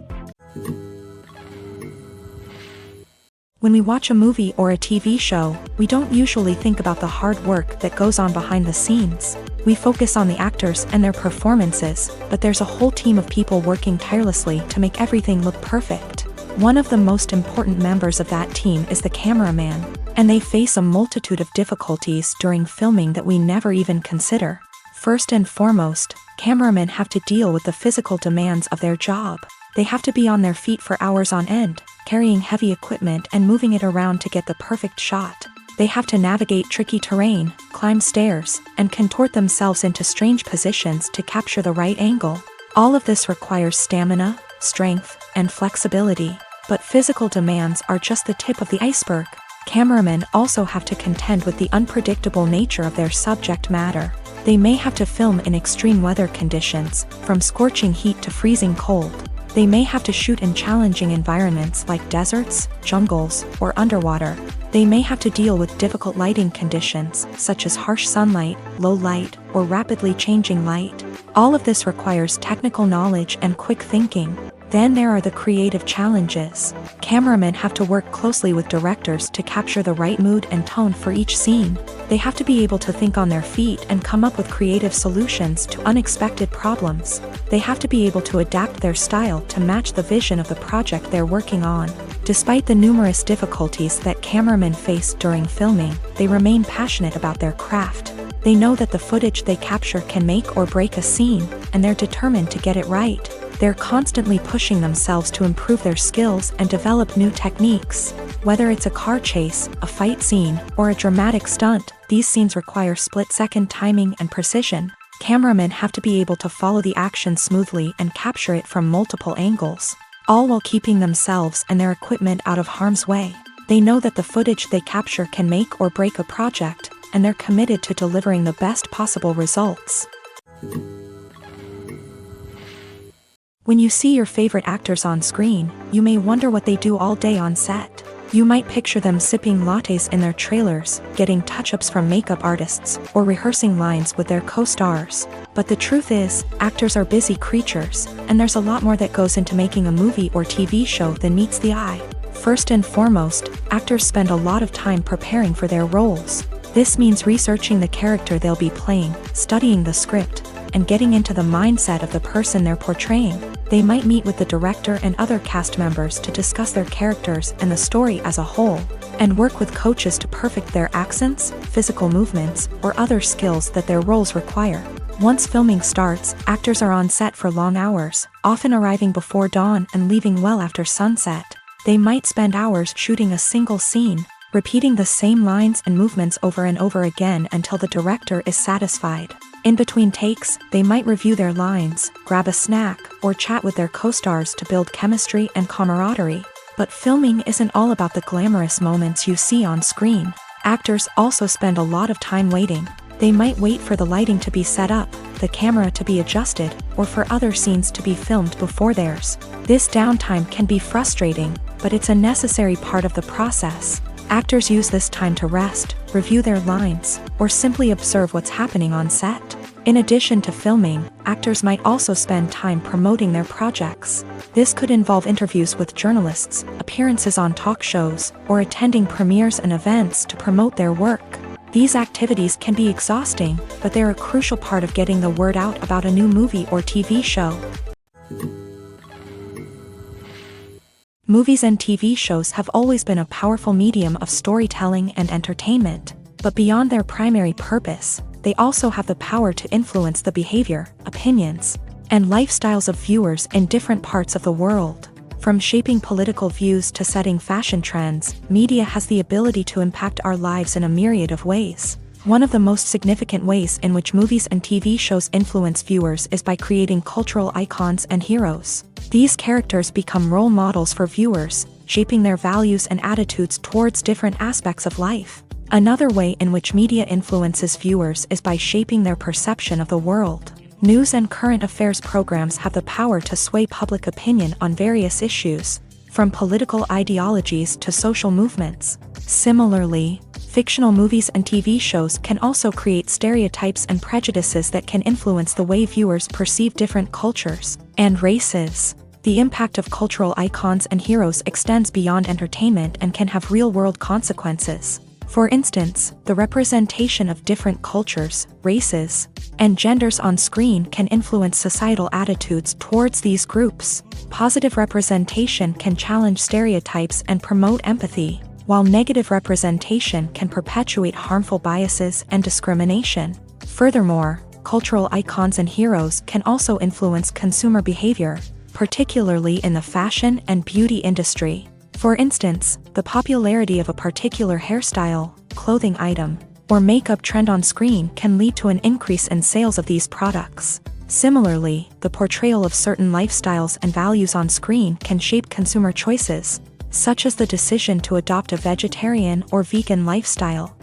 When we watch a movie or a TV show, we don't usually think about the hard work that goes on behind the scenes. We focus on the actors and their performances, but there's a whole team of people working tirelessly to make everything look perfect. One of the most important members of that team is the cameraman, and they face a multitude of difficulties during filming that we never even consider. First and foremost, cameramen have to deal with the physical demands of their job. They have to be on their feet for hours on end, carrying heavy equipment and moving it around to get the perfect shot. They have to navigate tricky terrain, climb stairs, and contort themselves into strange positions to capture the right angle. All of this requires stamina, strength, and flexibility. But physical demands are just the tip of the iceberg. Cameramen also have to contend with the unpredictable nature of their subject matter. They may have to film in extreme weather conditions, from scorching heat to freezing cold. They may have to shoot in challenging environments like deserts, jungles, or underwater. They may have to deal with difficult lighting conditions, such as harsh sunlight, low light, or rapidly changing light. All of this requires technical knowledge and quick thinking. Then there are the creative challenges. Cameramen have to work closely with directors to capture the right mood and tone for each scene. They have to be able to think on their feet and come up with creative solutions to unexpected problems. They have to be able to adapt their style to match the vision of the project they're working on. Despite the numerous difficulties that cameramen face during filming, they remain passionate about their craft. They know that the footage they capture can make or break a scene, and they're determined to get it right. They're constantly pushing themselves to improve their skills and develop new techniques. Whether it's a car chase, a fight scene, or a dramatic stunt, these scenes require split-second timing and precision. Cameramen have to be able to follow the action smoothly and capture it from multiple angles, all while keeping themselves and their equipment out of harm's way. They know that the footage they capture can make or break a project, and they're committed to delivering the best possible results. When you see your favorite actors on screen, you may wonder what they do all day on set. You might picture them sipping lattes in their trailers, getting touch-ups from makeup artists, or rehearsing lines with their co-stars. But the truth is, actors are busy creatures, and there's a lot more that goes into making a movie or TV show than meets the eye. First and foremost, actors spend a lot of time preparing for their roles. This means researching the character they'll be playing, studying the script, and getting into the mindset of the person they're portraying. They might meet with the director and other cast members to discuss their characters and the story as a whole, and work with coaches to perfect their accents, physical movements, or other skills that their roles require. Once filming starts, actors are on set for long hours, often arriving before dawn and leaving well after sunset. They might spend hours shooting a single scene, repeating the same lines and movements over and over again until the director is satisfied. In between takes, they might review their lines, grab a snack, or chat with their co-stars to build chemistry and camaraderie. But filming isn't all about the glamorous moments you see on screen. Actors also spend a lot of time waiting. They might wait for the lighting to be set up, the camera to be adjusted, or for other scenes to be filmed before theirs. This downtime can be frustrating, but it's a necessary part of the process. Actors use this time to rest, review their lines, or simply observe what's happening on set. In addition to filming, actors might also spend time promoting their projects. This could involve interviews with journalists, appearances on talk shows, or attending premieres and events to promote their work. These activities can be exhausting, but they're a crucial part of getting the word out about a new movie or TV show. Movies and TV shows have always been a powerful medium of storytelling and entertainment, but beyond their primary purpose, they also have the power to influence the behavior, opinions, and lifestyles of viewers in different parts of the world. From shaping political views to setting fashion trends, media has the ability to impact our lives in a myriad of ways. One of the most significant ways in which movies and TV shows influence viewers is by creating cultural icons and heroes. These characters become role models for viewers, shaping their values and attitudes towards different aspects of life. Another way in which media influences viewers is by shaping their perception of the world. News and current affairs programs have the power to sway public opinion on various issues, from political ideologies to social movements. Similarly, fictional movies and TV shows can also create stereotypes and prejudices that can influence the way viewers perceive different cultures and races. The impact of cultural icons and heroes extends beyond entertainment and can have real-world consequences. For instance, the representation of different cultures, races, and genders on screen can influence societal attitudes towards these groups. Positive representation can challenge stereotypes and promote empathy, while negative representation can perpetuate harmful biases and discrimination. Furthermore, cultural icons and heroes can also influence consumer behavior, particularly in the fashion and beauty industry. For instance, the popularity of a particular hairstyle, clothing item, or makeup trend on screen can lead to an increase in sales of these products. Similarly, the portrayal of certain lifestyles and values on screen can shape consumer choices, such as the decision to adopt a vegetarian or vegan lifestyle.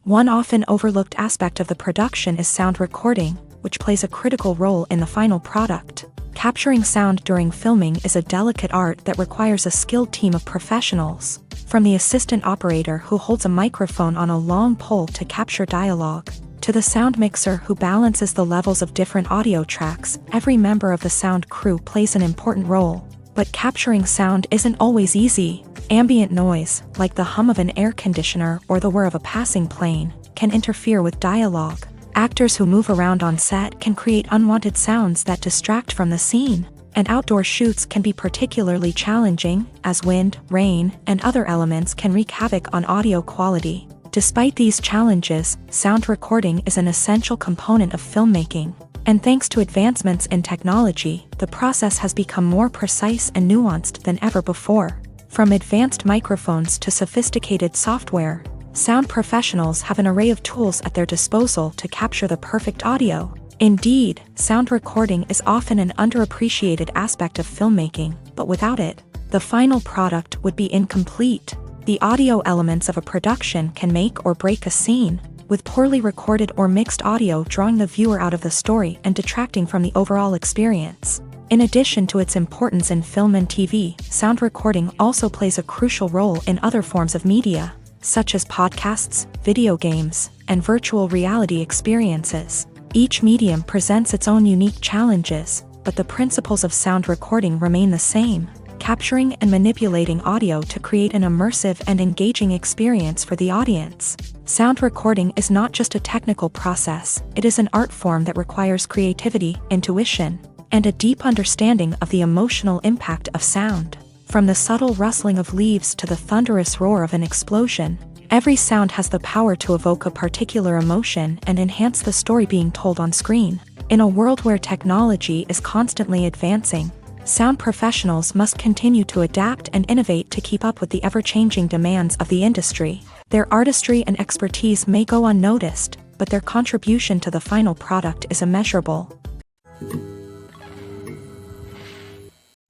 One often overlooked aspect of the production is sound recording, which plays a critical role in the final product. Capturing sound during filming is a delicate art that requires a skilled team of professionals. From the assistant operator who holds a microphone on a long pole to capture dialogue, to the sound mixer who balances the levels of different audio tracks, every member of the sound crew plays an important role. But capturing sound isn't always easy. Ambient noise, like the hum of an air conditioner or the whir of a passing plane, can interfere with dialogue. Actors who move around on set can create unwanted sounds that distract from the scene, and outdoor shoots can be particularly challenging, as wind, rain, and other elements can wreak havoc on audio quality. Despite these challenges, sound recording is an essential component of filmmaking, and thanks to advancements in technology, the process has become more precise and nuanced than ever before. From advanced microphones to sophisticated software, sound professionals have an array of tools at their disposal to capture the perfect audio. Indeed, sound recording is often an underappreciated aspect of filmmaking, but without it, the final product would be incomplete. The audio elements of a production can make or break a scene, with poorly recorded or mixed audio drawing the viewer out of the story and detracting from the overall experience. In addition to its importance in film and TV, sound recording also plays a crucial role in other forms of media, such as podcasts, video games, and virtual reality experiences. Each medium presents its own unique challenges, but the principles of sound recording remain the same, capturing and manipulating audio to create an immersive and engaging experience for the audience. Sound recording is not just a technical process, it is an art form that requires creativity, intuition, and a deep understanding of the emotional impact of sound. From the subtle rustling of leaves to the thunderous roar of an explosion, every sound has the power to evoke a particular emotion and enhance the story being told on screen. In a world where technology is constantly advancing, Sound professionals must continue to adapt and innovate to keep up with the ever-changing demands of the industry. Their artistry and expertise may go unnoticed, but their contribution to the final product is immeasurable.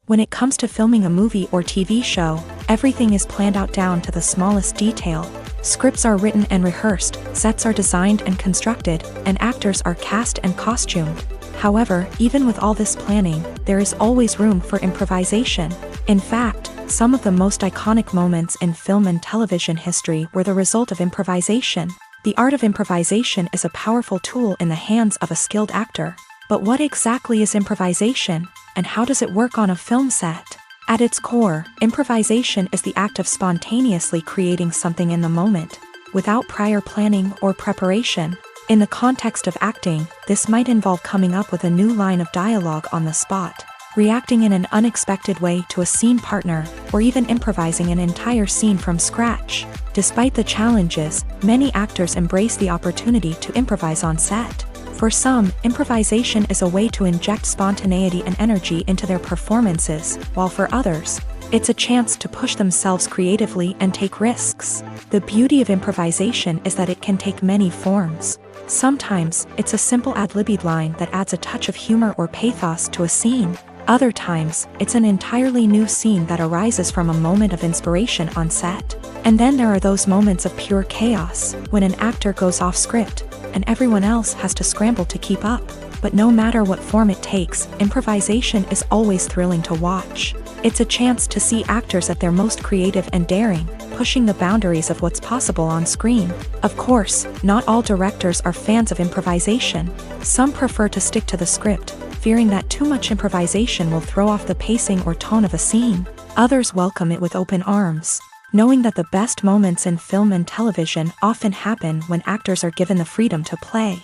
When it comes to filming a movie or TV show, everything is planned out down to the smallest detail. Scripts are written and rehearsed, sets are designed and constructed, and actors are cast and costumed. However, even with all this planning, there is always room for improvisation. In fact, some of the most iconic moments in film and television history were the result of improvisation. The art of improvisation is a powerful tool in the hands of a skilled actor. But what exactly is improvisation, and how does it work on a film set? At its core, improvisation is the act of spontaneously creating something in the moment, without prior planning or preparation. In the context of acting, this might involve coming up with a new line of dialogue on the spot, reacting in an unexpected way to a scene partner, or even improvising an entire scene from scratch. Despite the challenges, many actors embrace the opportunity to improvise on set. For some, improvisation is a way to inject spontaneity and energy into their performances, while for others, it's a chance to push themselves creatively and take risks. The beauty of improvisation is that it can take many forms. Sometimes, it's a simple ad-libbed line that adds a touch of humor or pathos to a scene. Other times, it's an entirely new scene that arises from a moment of inspiration on set. And then there are those moments of pure chaos, when an actor goes off script, and everyone else has to scramble to keep up. But no matter what form it takes, improvisation is always thrilling to watch. It's a chance to see actors at their most creative and daring, pushing the boundaries of what's possible on screen. Of course, not all directors are fans of improvisation. Some prefer to stick to the script, fearing that too much improvisation will throw off the pacing or tone of a scene. Others welcome it with open arms, knowing that the best moments in film and television often happen when actors are given the freedom to play.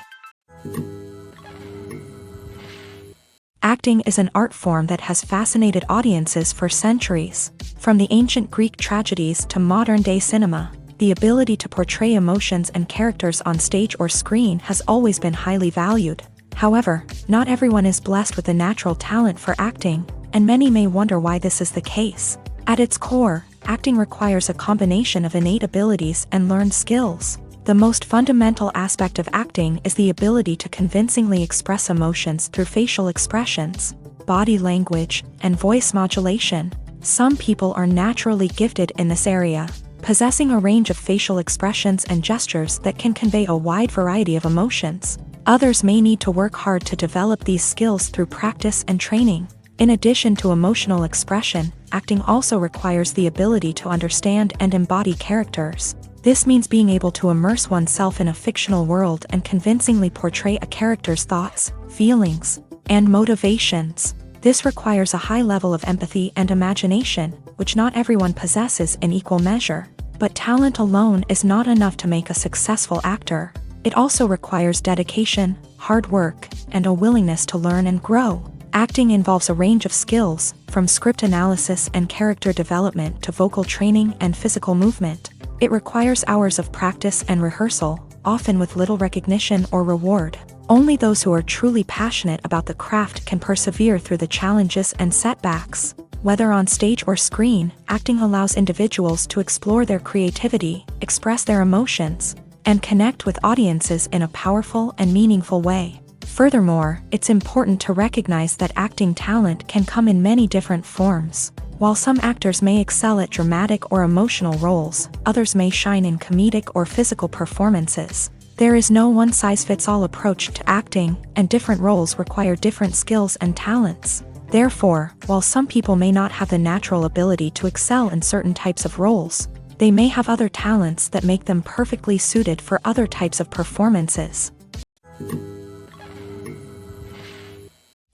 Acting is an art form that has fascinated audiences for centuries. From the ancient Greek tragedies to modern-day cinema, the ability to portray emotions and characters on stage or screen has always been highly valued. However, not everyone is blessed with a natural talent for acting, and many may wonder why this is the case. At its core, acting requires a combination of innate abilities and learned skills. The most fundamental aspect of acting is the ability to convincingly express emotions through facial expressions, body language, and voice modulation. Some people are naturally gifted in this area, possessing a range of facial expressions and gestures that can convey a wide variety of emotions. Others may need to work hard to develop these skills through practice and training. In addition to emotional expression, acting also requires the ability to understand and embody characters. This means being able to immerse oneself in a fictional world and convincingly portray a character's thoughts, feelings, and motivations. This requires a high level of empathy and imagination, which not everyone possesses in equal measure. But talent alone is not enough to make a successful actor. It also requires dedication, hard work, and a willingness to learn and grow. Acting involves a range of skills, from script analysis and character development to vocal training and physical movement. It requires hours of practice and rehearsal, often with little recognition or reward. Only those who are truly passionate about the craft can persevere through the challenges and setbacks. Whether on stage or screen, acting allows individuals to explore their creativity, express their emotions, and connect with audiences in a powerful and meaningful way. Furthermore, it's important to recognize that acting talent can come in many different forms. While some actors may excel at dramatic or emotional roles, others may shine in comedic or physical performances. There is no one-size-fits-all approach to acting, and different roles require different skills and talents. Therefore, while some people may not have the natural ability to excel in certain types of roles, they may have other talents that make them perfectly suited for other types of performances.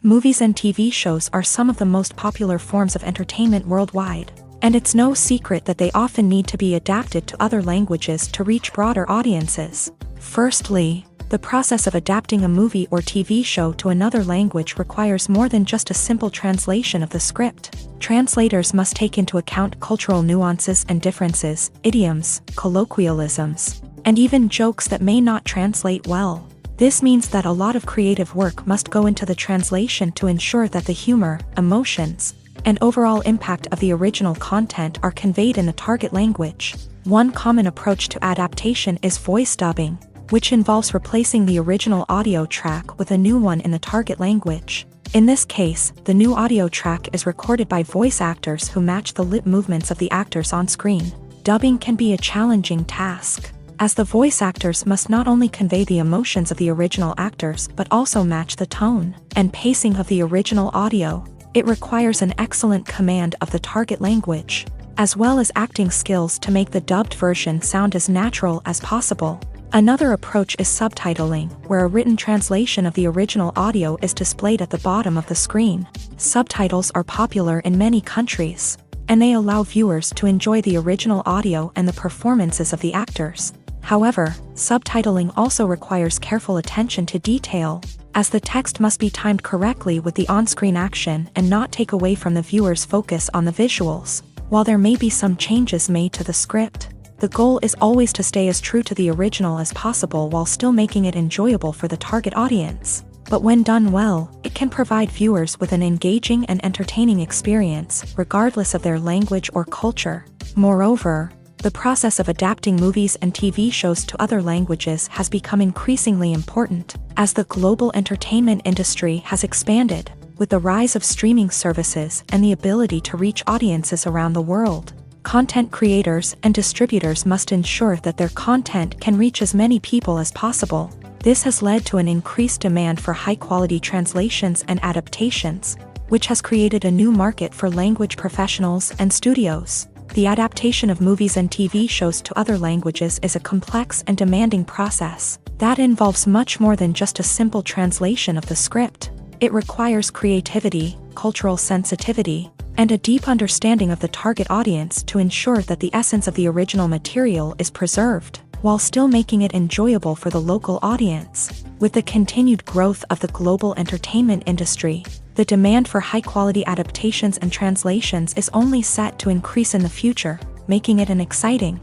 Movies and TV shows are some of the most popular forms of entertainment worldwide, and it's no secret that they often need to be adapted to other languages to reach broader audiences. Firstly, the process of adapting a movie or TV show to another language requires more than just a simple translation of the script. Translators must take into account cultural nuances and differences, idioms, colloquialisms, and even jokes that may not translate well. This means that a lot of creative work must go into the translation to ensure that the humor, emotions, and overall impact of the original content are conveyed in the target language. One common approach to adaptation is voice dubbing, which involves replacing the original audio track with a new one in the target language. In this case, the new audio track is recorded by voice actors who match the lip movements of the actors on screen. Dubbing can be a challenging task, as the voice actors must not only convey the emotions of the original actors but also match the tone and pacing of the original audio. It requires an excellent command of the target language, as well as acting skills to make the dubbed version sound as natural as possible. Another approach is subtitling, where a written translation of the original audio is displayed at the bottom of the screen. Subtitles are popular in many countries, and they allow viewers to enjoy the original audio and the performances of the actors. However, subtitling also requires careful attention to detail, as the text must be timed correctly with the on-screen action and not take away from the viewer's focus on the visuals. While there may be some changes made to the script, the goal is always to stay as true to the original as possible while still making it enjoyable for the target audience. But when done well, it can provide viewers with an engaging and entertaining experience, regardless of their language or culture. Moreover, the process of adapting movies and TV shows to other languages has become increasingly important, as the global entertainment industry has expanded, with the rise of streaming services and the ability to reach audiences around the world. Content creators and distributors must ensure that their content can reach as many people as possible. This has led to an increased demand for high-quality translations and adaptations, which has created a new market for language professionals and studios. The adaptation of movies and TV shows to other languages is a complex and demanding process that involves much more than just a simple translation of the script. It requires creativity, cultural sensitivity, and a deep understanding of the target audience to ensure that the essence of the original material is preserved, while still making it enjoyable for the local audience. With the continued growth of the global entertainment industry, the demand for high-quality adaptations and translations is only set to increase in the future, making it an exciting.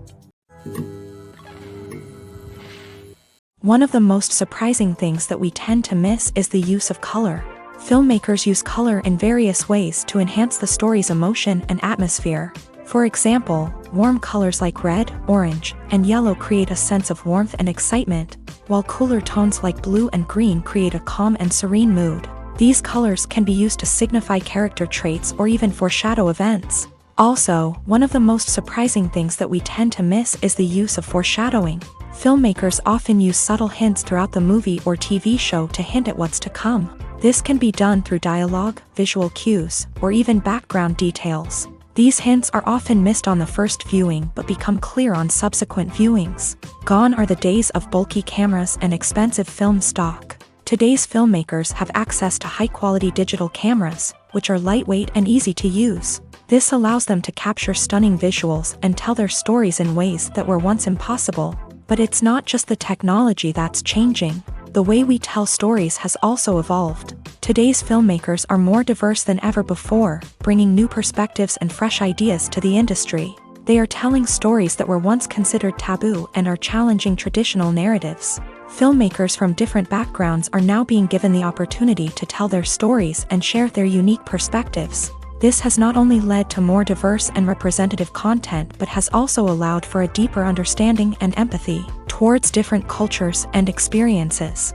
One of the most surprising things that we tend to miss is the use of color. Filmmakers use color in various ways to enhance the story's emotion and atmosphere. For example, warm colors like red, orange, and yellow create a sense of warmth and excitement, while cooler tones like blue and green create a calm and serene mood. These colors can be used to signify character traits or even foreshadow events. Also, one of the most surprising things that we tend to miss is the use of foreshadowing. Filmmakers often use subtle hints throughout the movie or TV show to hint at what's to come. This can be done through dialogue, visual cues, or even background details. These hints are often missed on the first viewing but become clear on subsequent viewings. Gone are the days of bulky cameras and expensive film stock. Today's filmmakers have access to high-quality digital cameras, which are lightweight and easy to use. This allows them to capture stunning visuals and tell their stories in ways that were once impossible. But it's not just the technology that's changing. The way we tell stories has also evolved. Today's filmmakers are more diverse than ever before, bringing new perspectives and fresh ideas to the industry. They are telling stories that were once considered taboo and are challenging traditional narratives. Filmmakers from different backgrounds are now being given the opportunity to tell their stories and share their unique perspectives. This has not only led to more diverse and representative content but has also allowed for a deeper understanding and empathy towards different cultures and experiences.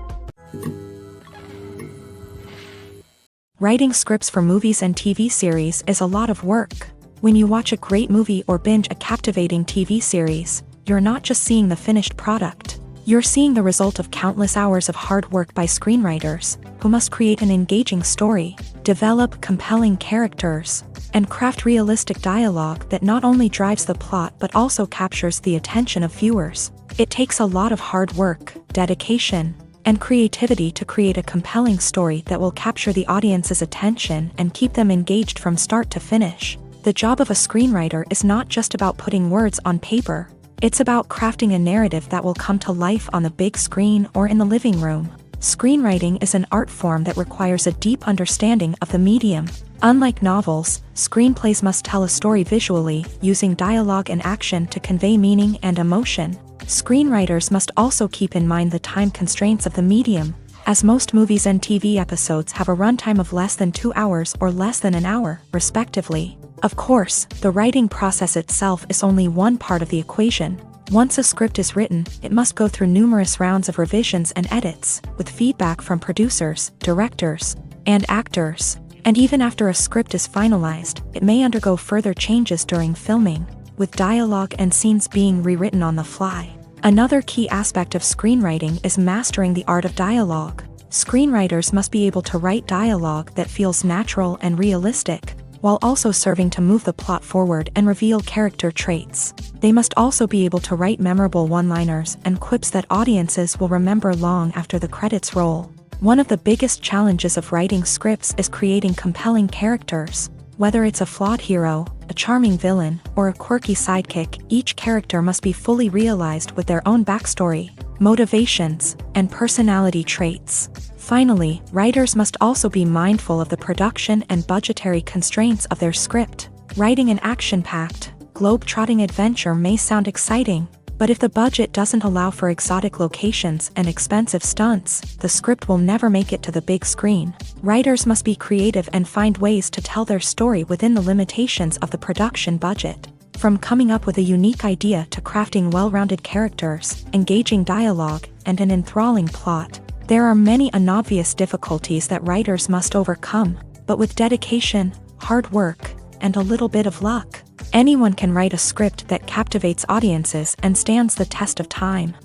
Writing scripts for movies and TV series is a lot of work. When you watch a great movie or binge a captivating TV series, you're not just seeing the finished product. You're seeing the result of countless hours of hard work by screenwriters, who must create an engaging story, develop compelling characters, and craft realistic dialogue that not only drives the plot but also captures the attention of viewers. It takes a lot of hard work, dedication, and creativity to create a compelling story that will capture the audience's attention and keep them engaged from start to finish. The job of a screenwriter is not just about putting words on paper. It's about crafting a narrative that will come to life on the big screen or in the living room. Screenwriting is an art form that requires a deep understanding of the medium. Unlike novels, screenplays must tell a story visually, using dialogue and action to convey meaning and emotion. Screenwriters must also keep in mind the time constraints of the medium, as most movies and TV episodes have a runtime of less than 2 hours or less than an hour, respectively. Of course, the writing process itself is only one part of the equation. Once a script is written, it must go through numerous rounds of revisions and edits, with feedback from producers, directors, and actors. And even after a script is finalized, it may undergo further changes during filming, with dialogue and scenes being rewritten on the fly. Another key aspect of screenwriting is mastering the art of dialogue. Screenwriters must be able to write dialogue that feels natural and realistic, while also serving to move the plot forward and reveal character traits. They must also be able to write memorable one-liners and quips that audiences will remember long after the credits roll. One of the biggest challenges of writing scripts is creating compelling characters. Whether it's a flawed hero, a charming villain, or a quirky sidekick, each character must be fully realized with their own backstory, motivations, and personality traits. Finally, writers must also be mindful of the production and budgetary constraints of their script. Writing an action-packed, globe-trotting adventure may sound exciting, but if the budget doesn't allow for exotic locations and expensive stunts, the script will never make it to the big screen. Writers must be creative and find ways to tell their story within the limitations of the production budget. From coming up with a unique idea to crafting well-rounded characters, engaging dialogue, and an enthralling plot, there are many unobvious difficulties that writers must overcome, but with dedication, hard work, and a little bit of luck, anyone can write a script that captivates audiences and stands the test of time.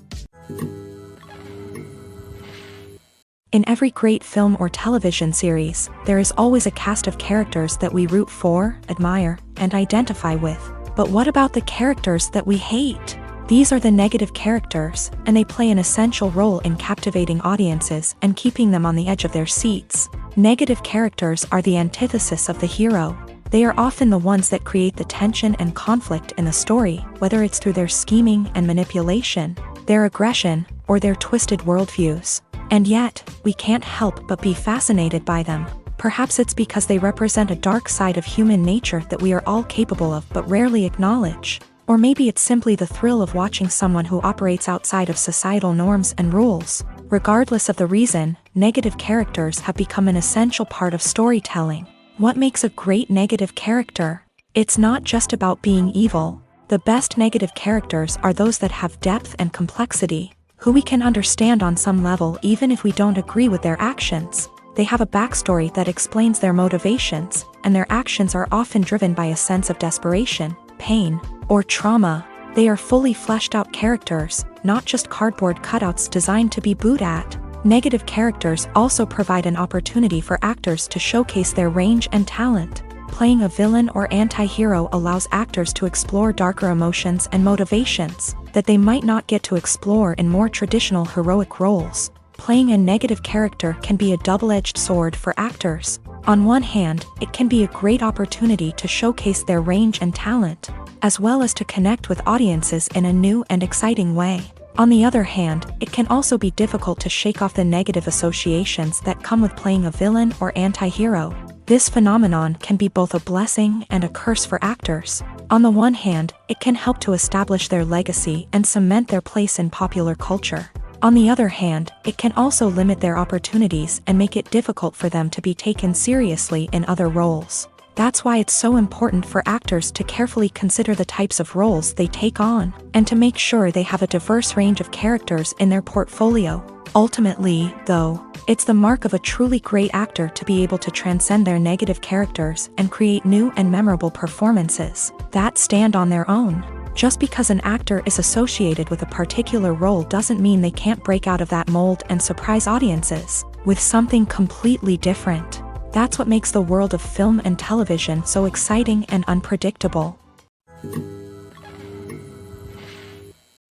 In every great film or television series, there is always a cast of characters that we root for, admire, and identify with. But what about the characters that we hate? These are the negative characters, and they play an essential role in captivating audiences and keeping them on the edge of their seats. Negative characters are the antithesis of the hero. They are often the ones that create the tension and conflict in the story, whether it's through their scheming and manipulation, their aggression, or their twisted worldviews. And yet, we can't help but be fascinated by them. Perhaps it's because they represent a dark side of human nature that we are all capable of but rarely acknowledge. Or maybe it's simply the thrill of watching someone who operates outside of societal norms and rules. Regardless of the reason, negative characters have become an essential part of storytelling. What makes a great negative character? It's not just about being evil. The best negative characters are those that have depth and complexity, who we can understand on some level even if we don't agree with their actions. They have a backstory that explains their motivations, and their actions are often driven by a sense of desperation, pain, or trauma. They are fully fleshed out characters, not just cardboard cutouts designed to be booed at. Negative characters also provide an opportunity for actors to showcase their range and talent. Playing a villain or anti-hero allows actors to explore darker emotions and motivations that they might not get to explore in more traditional heroic roles. Playing a negative character can be a double-edged sword for actors. On one hand, it can be a great opportunity to showcase their range and talent, as well as to connect with audiences in a new and exciting way. On the other hand, it can also be difficult to shake off the negative associations that come with playing a villain or anti-hero. This phenomenon can be both a blessing and a curse for actors. On the one hand, it can help to establish their legacy and cement their place in popular culture. On the other hand, it can also limit their opportunities and make it difficult for them to be taken seriously in other roles. That's why it's so important for actors to carefully consider the types of roles they take on, and to make sure they have a diverse range of characters in their portfolio. Ultimately, though, it's the mark of a truly great actor to be able to transcend their negative characters and create new and memorable performances that stand on their own. Just because an actor is associated with a particular role doesn't mean they can't break out of that mold and surprise audiences with something completely different. That's what makes the world of film and television so exciting and unpredictable.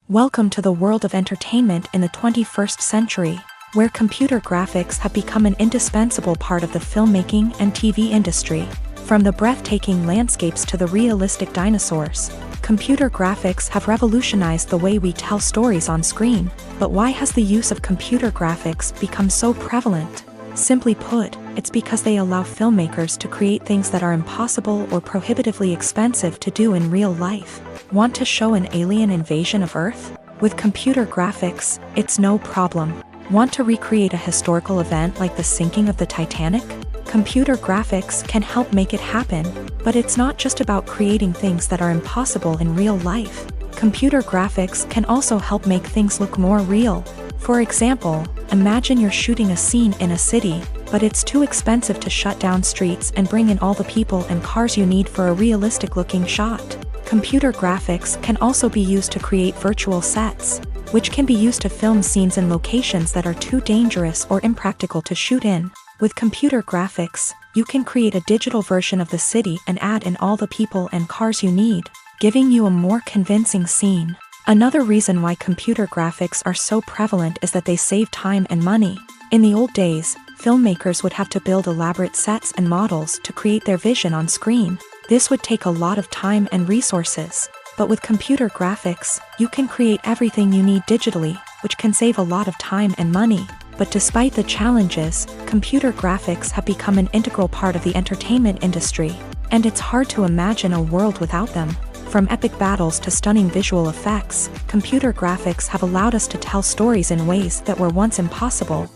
Welcome to the world of entertainment in the 21st century, where computer graphics have become an indispensable part of the filmmaking and TV industry. From the breathtaking landscapes to the realistic dinosaurs, computer graphics have revolutionized the way we tell stories on screen. But why has the use of computer graphics become so prevalent? Simply put, it's because they allow filmmakers to create things that are impossible or prohibitively expensive to do in real life. Want to show an alien invasion of Earth? With computer graphics, it's no problem. Want to recreate a historical event like the sinking of the Titanic? Computer graphics can help make it happen, but it's not just about creating things that are impossible in real life. Computer graphics can also help make things look more real. For example, imagine you're shooting a scene in a city, but it's too expensive to shut down streets and bring in all the people and cars you need for a realistic-looking shot. Computer graphics can also be used to create virtual sets, which can be used to film scenes in locations that are too dangerous or impractical to shoot in. With computer graphics, you can create a digital version of the city and add in all the people and cars you need, giving you a more convincing scene. Another reason why computer graphics are so prevalent is that they save time and money. In the old days, filmmakers would have to build elaborate sets and models to create their vision on screen. This would take a lot of time and resources. But with computer graphics, you can create everything you need digitally, which can save a lot of time and money. But despite the challenges, computer graphics have become an integral part of the entertainment industry, and it's hard to imagine a world without them. From epic battles to stunning visual effects, computer graphics have allowed us to tell stories in ways that were once impossible.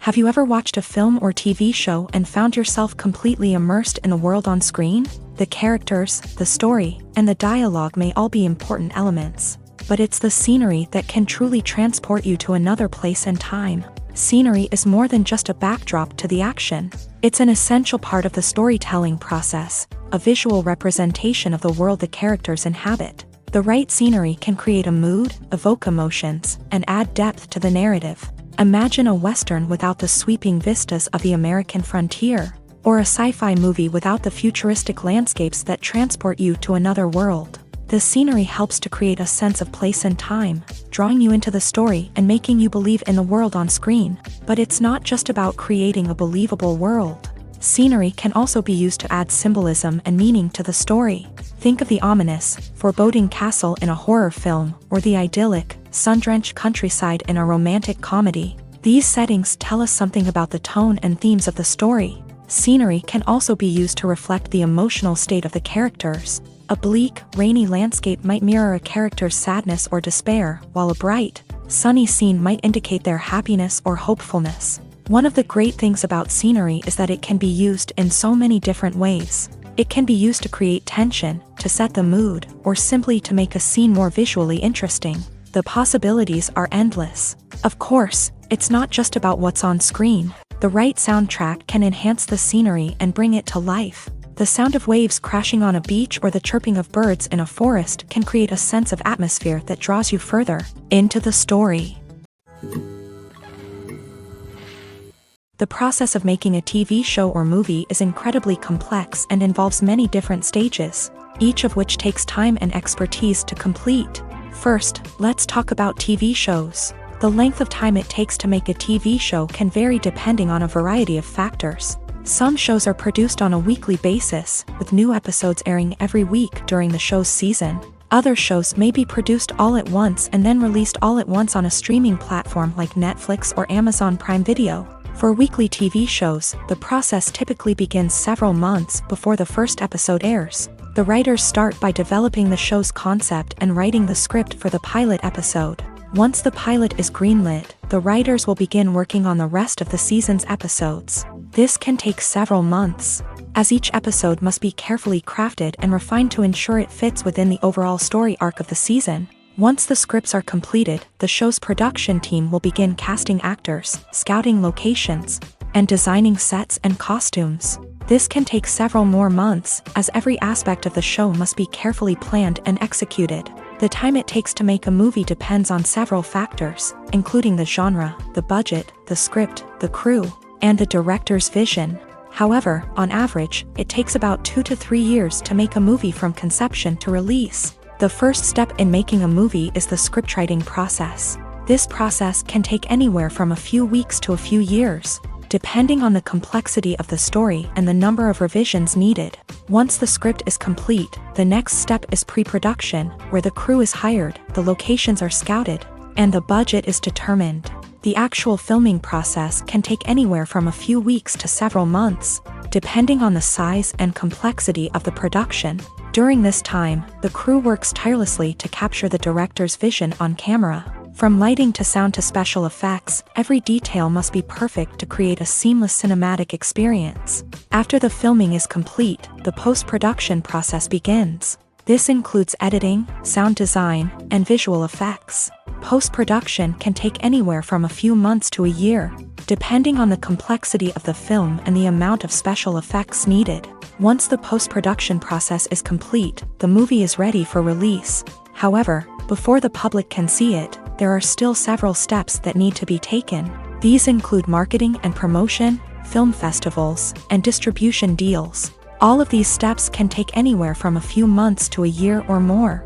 Have you ever watched a film or TV show and found yourself completely immersed in the world on screen? The characters, the story, and the dialogue may all be important elements, but it's the scenery that can truly transport you to another place and time. Scenery is more than just a backdrop to the action. It's an essential part of the storytelling process, a visual representation of the world the characters inhabit. The right scenery can create a mood, evoke emotions, and add depth to the narrative. Imagine a Western without the sweeping vistas of the American frontier, or a sci-fi movie without the futuristic landscapes that transport you to another world. The scenery helps to create a sense of place and time, drawing you into the story and making you believe in the world on screen. But it's not just about creating a believable world. Scenery can also be used to add symbolism and meaning to the story. Think of the ominous, foreboding castle in a horror film, or the idyllic, sun-drenched countryside in a romantic comedy. These settings tell us something about the tone and themes of the story. Scenery can also be used to reflect the emotional state of the characters. A bleak, rainy landscape might mirror a character's sadness or despair, while a bright, sunny scene might indicate their happiness or hopefulness. One of the great things about scenery is that it can be used in so many different ways. It can be used to create tension, to set the mood, or simply to make a scene more visually interesting. The possibilities are endless. Of course, it's not just about what's on screen. The right soundtrack can enhance the scenery and bring it to life. The sound of waves crashing on a beach or the chirping of birds in a forest can create a sense of atmosphere that draws you further into the story. The process of making a TV show or movie is incredibly complex and involves many different stages, each of which takes time and expertise to complete. First, let's talk about TV shows. The length of time it takes to make a TV show can vary depending on a variety of factors. Some shows are produced on a weekly basis, with new episodes airing every week during the show's season. Other shows may be produced all at once and then released all at once on a streaming platform like Netflix or Amazon Prime Video. For weekly TV shows, the process typically begins several months before the first episode airs. The writers start by developing the show's concept and writing the script for the pilot episode. Once the pilot is greenlit, the writers will begin working on the rest of the season's episodes. This can take several months, as each episode must be carefully crafted and refined to ensure it fits within the overall story arc of the season. Once the scripts are completed, the show's production team will begin casting actors, scouting locations, and designing sets and costumes. This can take several more months, as every aspect of the show must be carefully planned and executed. The time it takes to make a movie depends on several factors, including the genre, the budget, the script, the crew, and the director's vision. However, on average, it takes about 2 to 3 years to make a movie from conception to release. The first step in making a movie is the scriptwriting process. This process can take anywhere from a few weeks to a few years, depending on the complexity of the story and the number of revisions needed. Once the script is complete, the next step is pre-production, where the crew is hired, the locations are scouted, and the budget is determined. The actual filming process can take anywhere from a few weeks to several months, depending on the size and complexity of the production. During this time, the crew works tirelessly to capture the director's vision on camera. From lighting to sound to special effects, every detail must be perfect to create a seamless cinematic experience. After the filming is complete, the post-production process begins. This includes editing, sound design, and visual effects. Post-production can take anywhere from a few months to a year, depending on the complexity of the film and the amount of special effects needed. Once the post-production process is complete, the movie is ready for release. However, before the public can see it, there are still several steps that need to be taken. These include marketing and promotion, film festivals, and distribution deals. All of these steps can take anywhere from a few months to a year or more.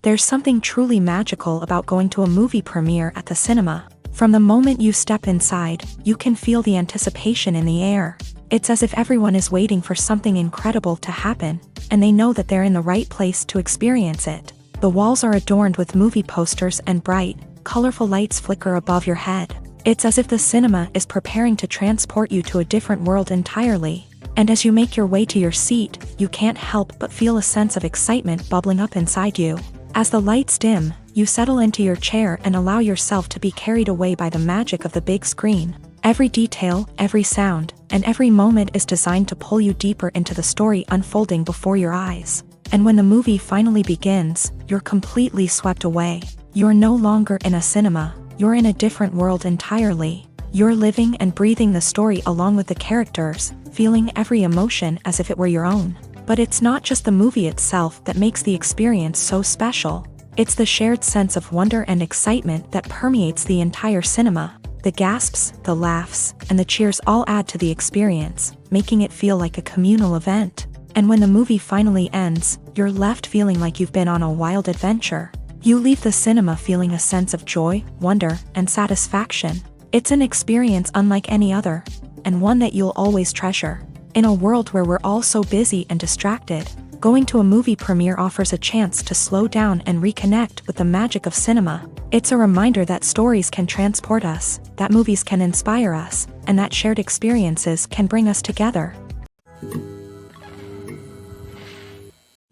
There's something truly magical about going to a movie premiere at the cinema. From the moment you step inside, you can feel the anticipation in the air. It's as if everyone is waiting for something incredible to happen, and they know that they're in the right place to experience it. The walls are adorned with movie posters and bright, colorful lights flicker above your head. It's as if the cinema is preparing to transport you to a different world entirely. And as you make your way to your seat, you can't help but feel a sense of excitement bubbling up inside you. As the lights dim, you settle into your chair and allow yourself to be carried away by the magic of the big screen. Every detail, every sound, and every moment is designed to pull you deeper into the story unfolding before your eyes. And when the movie finally begins, you're completely swept away. You're no longer in a cinema, you're in a different world entirely. You're living and breathing the story along with the characters, feeling every emotion as if it were your own. But it's not just the movie itself that makes the experience so special. It's the shared sense of wonder and excitement that permeates the entire cinema. The gasps, the laughs, and the cheers all add to the experience, making it feel like a communal event. And when the movie finally ends, you're left feeling like you've been on a wild adventure. You leave the cinema feeling a sense of joy, wonder, and satisfaction. It's an experience unlike any other, and one that you'll always treasure. In a world where we're all so busy and distracted, going to a movie premiere offers a chance to slow down and reconnect with the magic of cinema. It's a reminder that stories can transport us, that movies can inspire us, and that shared experiences can bring us together.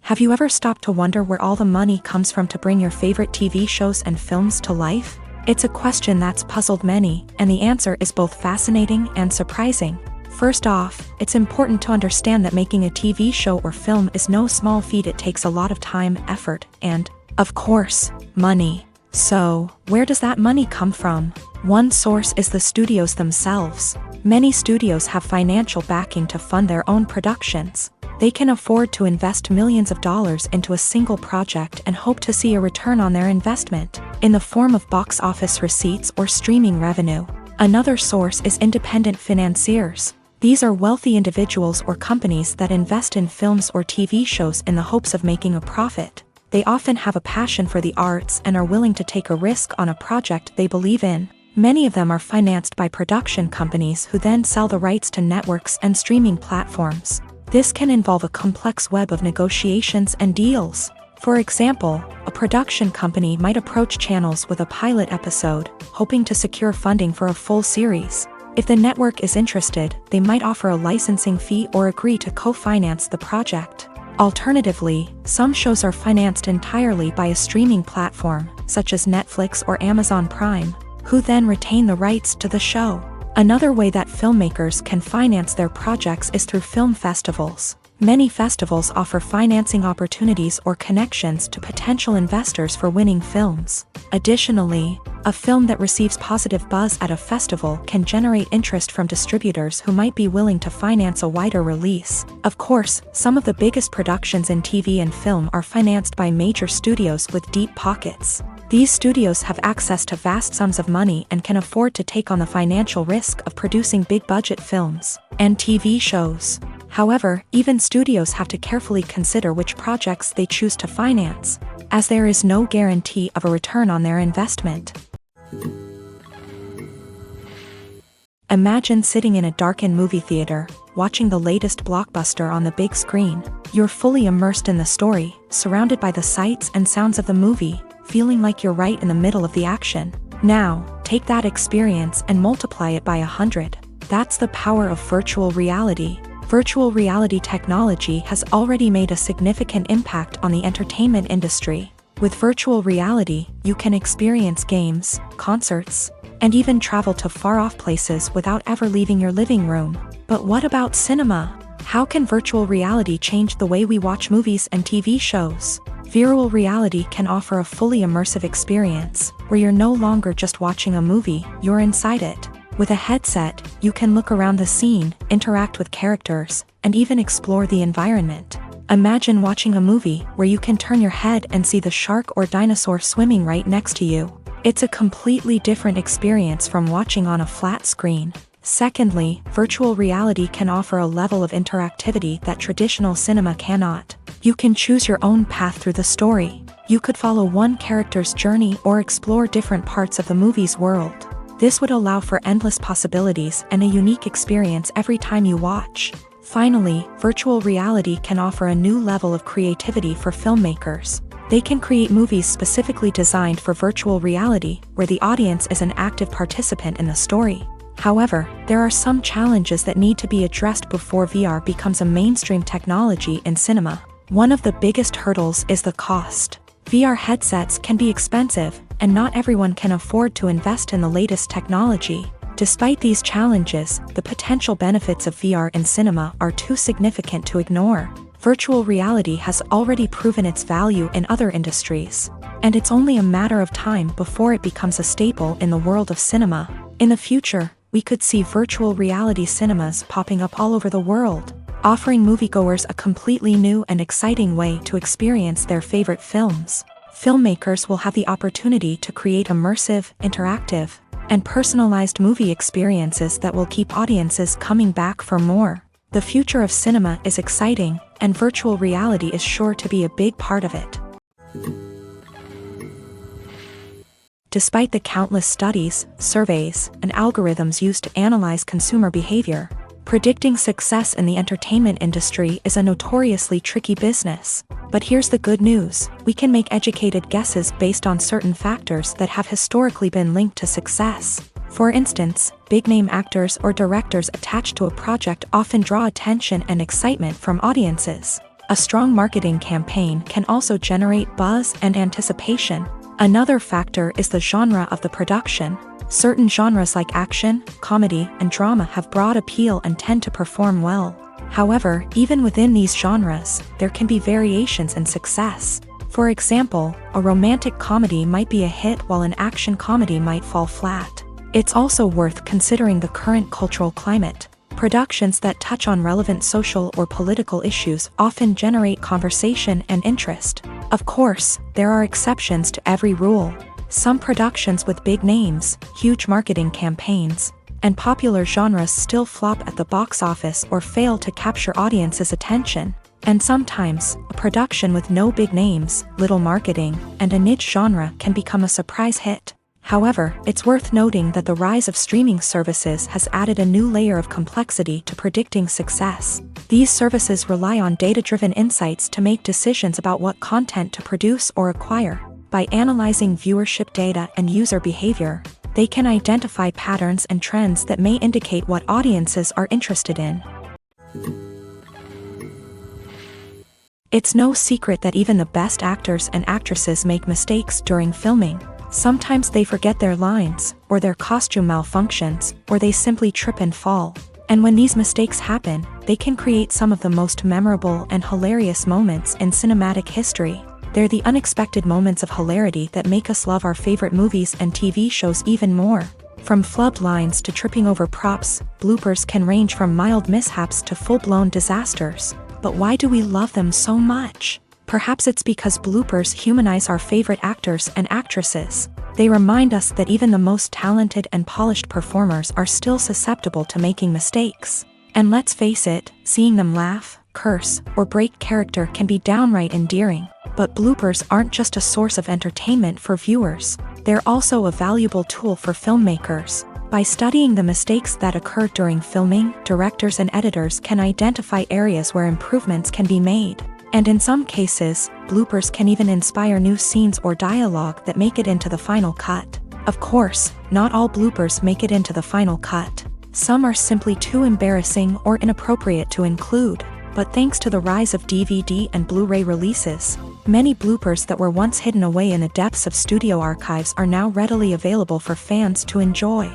Have you ever stopped to wonder where all the money comes from to bring your favorite TV shows and films to life? It's a question that's puzzled many, and the answer is both fascinating and surprising. First off, it's important to understand that making a TV show or film is no small feat. It takes a lot of time, effort, and, of course, money. So, where does that money come from? One source is the studios themselves. Many studios have financial backing to fund their own productions. They can afford to invest millions of dollars into a single project and hope to see a return on their investment, in the form of box office receipts or streaming revenue. Another source is independent financiers. These are wealthy individuals or companies that invest in films or TV shows in the hopes of making a profit. They often have a passion for the arts and are willing to take a risk on a project they believe in. Many of them are financed by production companies who then sell the rights to networks and streaming platforms. This can involve a complex web of negotiations and deals. For example, a production company might approach channels with a pilot episode, hoping to secure funding for a full series. If the network is interested, they might offer a licensing fee or agree to co-finance the project. Alternatively, some shows are financed entirely by a streaming platform, such as Netflix or Amazon Prime, who then retain the rights to the show. Another way that filmmakers can finance their projects is through film festivals. Many festivals offer financing opportunities or connections to potential investors for winning films. Additionally, a film that receives positive buzz at a festival can generate interest from distributors who might be willing to finance a wider release. Of course, some of the biggest productions in TV and film are financed by major studios with deep pockets. These studios have access to vast sums of money and can afford to take on the financial risk of producing big-budget films and TV shows. However, even studios have to carefully consider which projects they choose to finance, as there is no guarantee of a return on their investment. Imagine sitting in a darkened movie theater, watching the latest blockbuster on the big screen. You're fully immersed in the story, surrounded by the sights and sounds of the movie, feeling like you're right in the middle of the action. Now, take that experience and multiply it by 100. That's the power of virtual reality. Virtual reality technology has already made a significant impact on the entertainment industry. With virtual reality, you can experience games, concerts, and even travel to far-off places without ever leaving your living room. But what about cinema? How can virtual reality change the way we watch movies and TV shows? Virtual reality can offer a fully immersive experience, where you're no longer just watching a movie, you're inside it. With a headset, you can look around the scene, interact with characters, and even explore the environment. Imagine watching a movie where you can turn your head and see the shark or dinosaur swimming right next to you. It's a completely different experience from watching on a flat screen. Secondly, virtual reality can offer a level of interactivity that traditional cinema cannot. You can choose your own path through the story. You could follow one character's journey or explore different parts of the movie's world. This would allow for endless possibilities and a unique experience every time you watch. Finally, virtual reality can offer a new level of creativity for filmmakers. They can create movies specifically designed for virtual reality, where the audience is an active participant in the story. However, there are some challenges that need to be addressed before VR becomes a mainstream technology in cinema. One of the biggest hurdles is the cost. VR headsets can be expensive, and not everyone can afford to invest in the latest technology. Despite these challenges, the potential benefits of VR in cinema are too significant to ignore. Virtual reality has already proven its value in other industries, and it's only a matter of time before it becomes a staple in the world of cinema. In the future, we could see virtual reality cinemas popping up all over the world, offering moviegoers a completely new and exciting way to experience their favorite films. Filmmakers will have the opportunity to create immersive, interactive, and personalized movie experiences that will keep audiences coming back for more. The future of cinema is exciting, and virtual reality is sure to be a big part of it. Despite the countless studies, surveys, and algorithms used to analyze consumer behavior, predicting success in the entertainment industry is a notoriously tricky business. But here's the good news: we can make educated guesses based on certain factors that have historically been linked to success. For instance, big-name actors or directors attached to a project often draw attention and excitement from audiences. A strong marketing campaign can also generate buzz and anticipation. Another factor is the genre of the production. Certain genres like action, comedy, and drama have broad appeal and tend to perform well. However, even within these genres, there can be variations in success. For example, a romantic comedy might be a hit while an action comedy might fall flat. It's also worth considering the current cultural climate. Productions that touch on relevant social or political issues often generate conversation and interest. Of course, there are exceptions to every rule. Some productions with big names, huge marketing campaigns, and popular genres still flop at the box office or fail to capture audiences' attention. And sometimes, a production with no big names, little marketing, and a niche genre can become a surprise hit. However, it's worth noting that the rise of streaming services has added a new layer of complexity to predicting success. These services rely on data-driven insights to make decisions about what content to produce or acquire. By analyzing viewership data and user behavior, they can identify patterns and trends that may indicate what audiences are interested in. It's no secret that even the best actors and actresses make mistakes during filming. Sometimes they forget their lines, or their costume malfunctions, or they simply trip and fall. And when these mistakes happen, they can create some of the most memorable and hilarious moments in cinematic history. They're the unexpected moments of hilarity that make us love our favorite movies and TV shows even more. From flubbed lines to tripping over props, bloopers can range from mild mishaps to full-blown disasters. But why do we love them so much? Perhaps it's because bloopers humanize our favorite actors and actresses. They remind us that even the most talented and polished performers are still susceptible to making mistakes. And let's face it, seeing them laugh, curse, or break character can be downright endearing. But bloopers aren't just a source of entertainment for viewers. They're also a valuable tool for filmmakers. By studying the mistakes that occur during filming, directors and editors can identify areas where improvements can be made. And in some cases, bloopers can even inspire new scenes or dialogue that make it into the final cut. Of course, not all bloopers make it into the final cut. Some are simply too embarrassing or inappropriate to include. But thanks to the rise of DVD and Blu-ray releases, many bloopers that were once hidden away in the depths of studio archives are now readily available for fans to enjoy.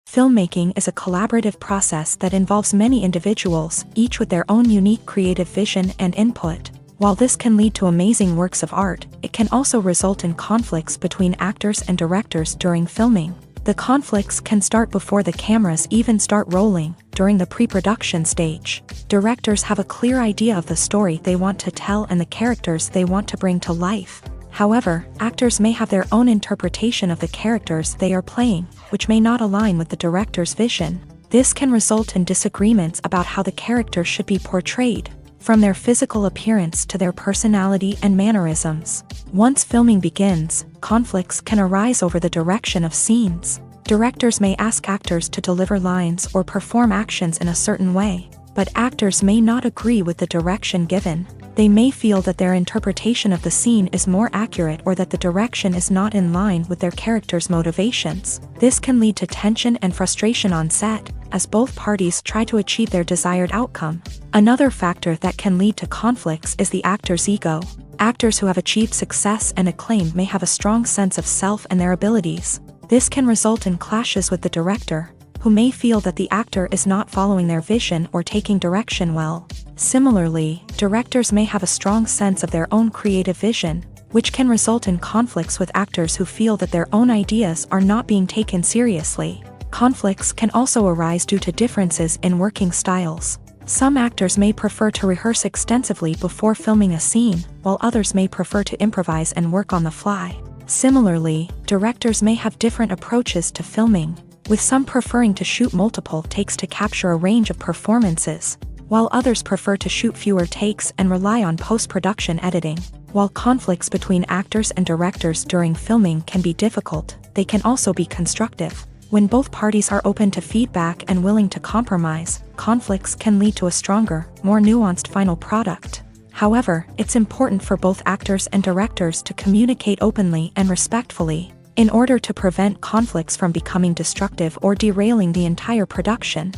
Filmmaking is a collaborative process that involves many individuals, each with their own unique creative vision and input. While this can lead to amazing works of art, it can also result in conflicts between actors and directors during filming. The conflicts can start before the cameras even start rolling, during the pre-production stage. Directors have a clear idea of the story they want to tell and the characters they want to bring to life. However, actors may have their own interpretation of the characters they are playing, which may not align with the director's vision. This can result in disagreements about how the characters should be portrayed, from their physical appearance to their personality and mannerisms. Once filming begins, conflicts can arise over the direction of scenes. Directors may ask actors to deliver lines or perform actions in a certain way, but actors may not agree with the direction given. They may feel that their interpretation of the scene is more accurate or that the direction is not in line with their character's motivations. This can lead to tension and frustration on set, as both parties try to achieve their desired outcome. Another factor that can lead to conflicts is the actor's ego. Actors who have achieved success and acclaim may have a strong sense of self and their abilities. This can result in clashes with the director, who may feel that the actor is not following their vision or taking direction well. Similarly, directors may have a strong sense of their own creative vision, which can result in conflicts with actors who feel that their own ideas are not being taken seriously. Conflicts can also arise due to differences in working styles. Some actors may prefer to rehearse extensively before filming a scene, while others may prefer to improvise and work on the fly. Similarly, directors may have different approaches to filming, with some preferring to shoot multiple takes to capture a range of performances, while others prefer to shoot fewer takes and rely on post-production editing. While conflicts between actors and directors during filming can be difficult, they can also be constructive. When both parties are open to feedback and willing to compromise, conflicts can lead to a stronger, more nuanced final product. However, it's important for both actors and directors to communicate openly and respectfully, in order to prevent conflicts from becoming destructive or derailing the entire production.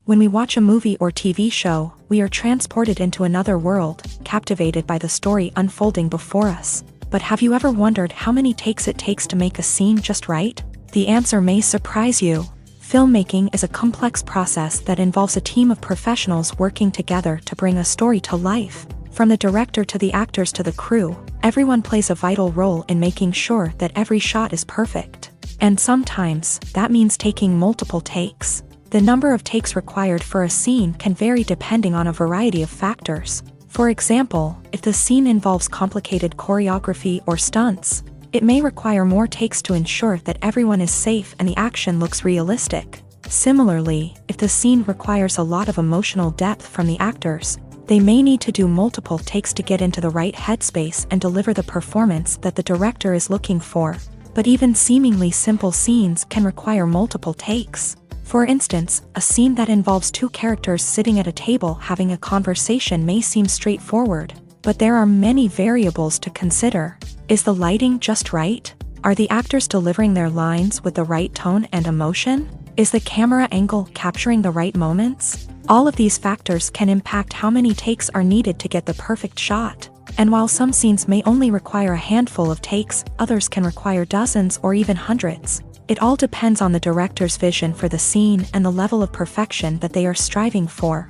When we watch a movie or TV show, we are transported into another world, captivated by the story unfolding before us. But have you ever wondered how many takes it takes to make a scene just right? The answer may surprise you. Filmmaking is a complex process that involves a team of professionals working together to bring a story to life. From the director to the actors to the crew, everyone plays a vital role in making sure that every shot is perfect. And sometimes, that means taking multiple takes. The number of takes required for a scene can vary depending on a variety of factors. For example, if the scene involves complicated choreography or stunts, it may require more takes to ensure that everyone is safe and the action looks realistic. Similarly, if the scene requires a lot of emotional depth from the actors, they may need to do multiple takes to get into the right headspace and deliver the performance that the director is looking for. But even seemingly simple scenes can require multiple takes. For instance, a scene that involves two characters sitting at a table having a conversation may seem straightforward, but there are many variables to consider. Is the lighting just right? Are the actors delivering their lines with the right tone and emotion? Is the camera angle capturing the right moments? All of these factors can impact how many takes are needed to get the perfect shot. And while some scenes may only require a handful of takes, others can require dozens or even hundreds. It all depends on the director's vision for the scene and the level of perfection that they are striving for.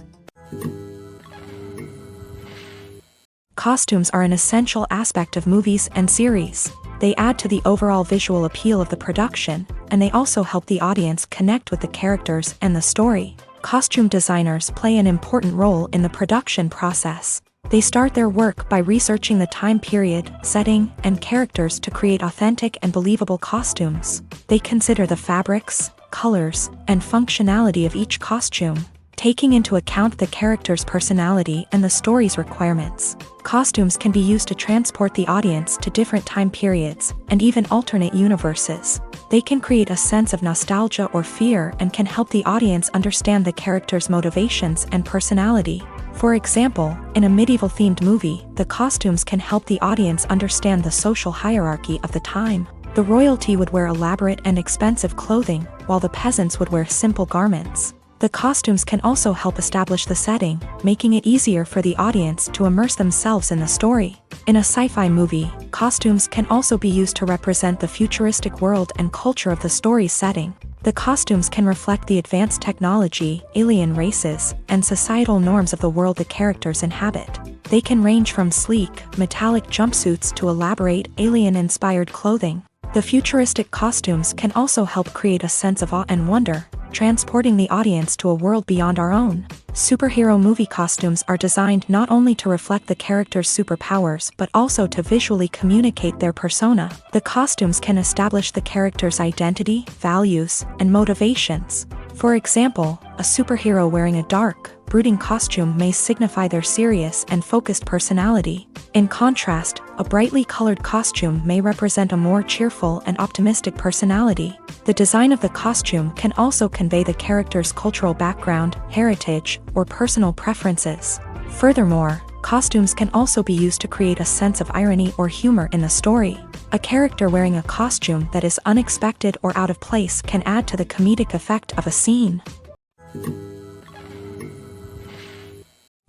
Costumes are an essential aspect of movies and series. They add to the overall visual appeal of the production, and they also help the audience connect with the characters and the story. Costume designers play an important role in the production process. They start their work by researching the time period, setting, and characters to create authentic and believable costumes. They consider the fabrics, colors, and functionality of each costume, taking into account the character's personality and the story's requirements. Costumes can be used to transport the audience to different time periods and even alternate universes. They can create a sense of nostalgia or fear and can help the audience understand the character's motivations and personality. For example, in a medieval-themed movie, the costumes can help the audience understand the social hierarchy of the time. The royalty would wear elaborate and expensive clothing, while the peasants would wear simple garments. The costumes can also help establish the setting, making it easier for the audience to immerse themselves in the story. In a sci-fi movie, costumes can also be used to represent the futuristic world and culture of the story's setting. The costumes can reflect the advanced technology, alien races, and societal norms of the world the characters inhabit. They can range from sleek, metallic jumpsuits to elaborate, alien-inspired clothing. The futuristic costumes can also help create a sense of awe and wonder, transporting the audience to a world beyond our own. Superhero movie costumes are designed not only to reflect the character's superpowers but also to visually communicate their persona. The costumes can establish the character's identity, values, and motivations. For example, a superhero wearing a dark, brooding costume may signify their serious and focused personality. In contrast, a brightly colored costume may represent a more cheerful and optimistic personality. The design of the costume can also convey the character's cultural background, heritage, or personal preferences. Furthermore, costumes can also be used to create a sense of irony or humor in the story. A character wearing a costume that is unexpected or out of place can add to the comedic effect of a scene.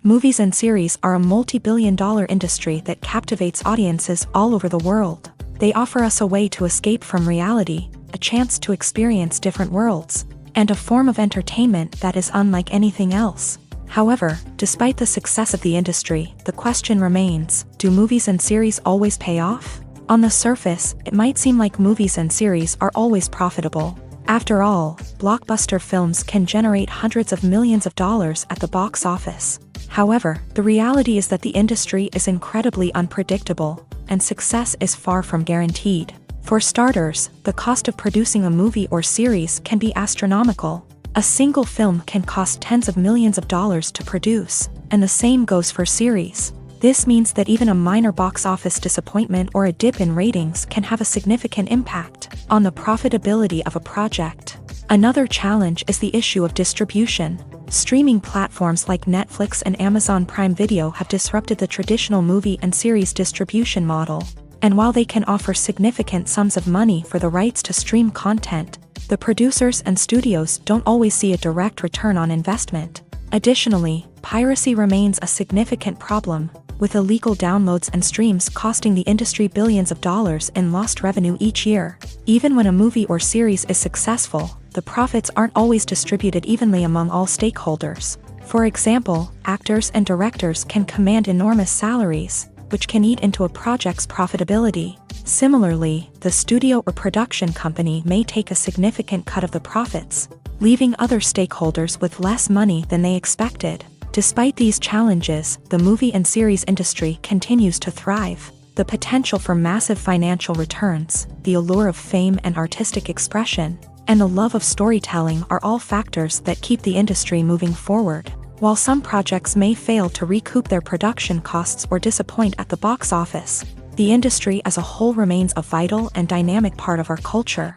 Movies and series are a multi-billion-dollar industry that captivates audiences all over the world. They offer us a way to escape from reality, a chance to experience different worlds, and a form of entertainment that is unlike anything else. However, despite the success of the industry, the question remains, do movies and series always pay off? On the surface, it might seem like movies and series are always profitable. After all, blockbuster films can generate hundreds of millions of dollars at the box office. However, the reality is that the industry is incredibly unpredictable, and success is far from guaranteed. For starters, the cost of producing a movie or series can be astronomical. A single film can cost tens of millions of dollars to produce, and the same goes for series. This means that even a minor box office disappointment or a dip in ratings can have a significant impact on the profitability of a project. Another challenge is the issue of distribution. Streaming platforms like Netflix and Amazon Prime Video have disrupted the traditional movie and series distribution model. And while they can offer significant sums of money for the rights to stream content, the producers and studios don't always see a direct return on investment. Additionally, piracy remains a significant problem, with illegal downloads and streams costing the industry billions of dollars in lost revenue each year. Even when a movie or series is successful, the profits aren't always distributed evenly among all stakeholders. For example, actors and directors can command enormous salaries, which can eat into a project's profitability. Similarly, the studio or production company may take a significant cut of the profits, leaving other stakeholders with less money than they expected. Despite these challenges, the movie and series industry continues to thrive. The potential for massive financial returns, the allure of fame and artistic expression, and the love of storytelling are all factors that keep the industry moving forward. While some projects may fail to recoup their production costs or disappoint at the box office, the industry as a whole remains a vital and dynamic part of our culture.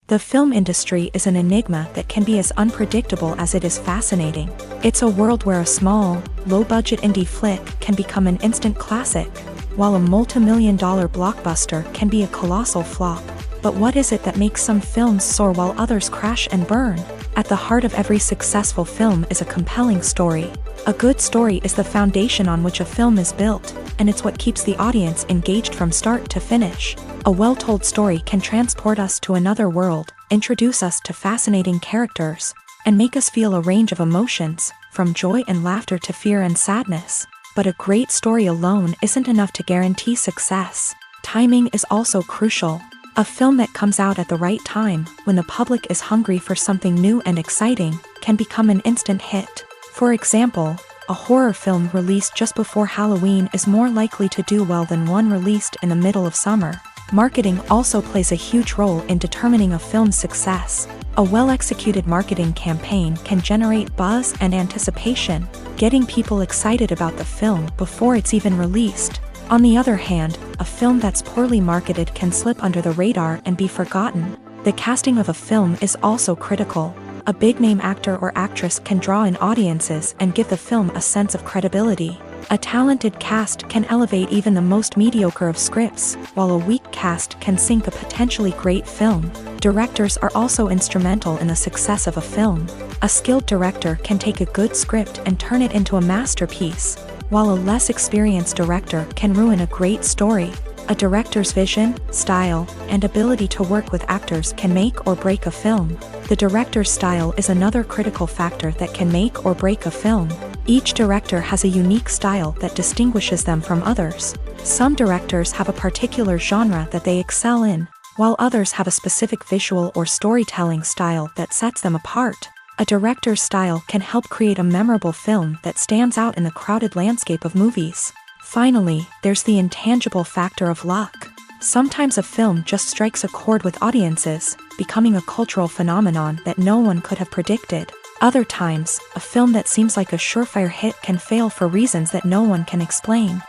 The film industry is an enigma that can be as unpredictable as it is fascinating. It's a world where a small, low-budget indie flick can become an instant classic, while a multi-million-dollar blockbuster can be a colossal flop. But what is it that makes some films soar while others crash and burn? At the heart of every successful film is a compelling story. A good story is the foundation on which a film is built, and it's what keeps the audience engaged from start to finish. A well-told story can transport us to another world, introduce us to fascinating characters, and make us feel a range of emotions, from joy and laughter to fear and sadness. But a great story alone isn't enough to guarantee success. Timing is also crucial. A film that comes out at the right time, when the public is hungry for something new and exciting, can become an instant hit. For example, a horror film released just before Halloween is more likely to do well than one released in the middle of summer. Marketing also plays a huge role in determining a film's success. A well-executed marketing campaign can generate buzz and anticipation, getting people excited about the film before it's even released. On the other hand, a film that's poorly marketed can slip under the radar and be forgotten. The casting of a film is also critical. A big-name actor or actress can draw in audiences and give the film a sense of credibility. A talented cast can elevate even the most mediocre of scripts, while a weak cast can sink a potentially great film. Directors are also instrumental in the success of a film. A skilled director can take a good script and turn it into a masterpiece, while a less experienced director can ruin a great story. A director's vision, style, and ability to work with actors can make or break a film. The director's style is another critical factor that can make or break a film. Each director has a unique style that distinguishes them from others. Some directors have a particular genre that they excel in, while others have a specific visual or storytelling style that sets them apart. A director's style can help create a memorable film that stands out in the crowded landscape of movies. Finally, there's the intangible factor of luck. Sometimes a film just strikes a chord with audiences, becoming a cultural phenomenon that no one could have predicted. Other times, a film that seems like a surefire hit can fail for reasons that no one can explain.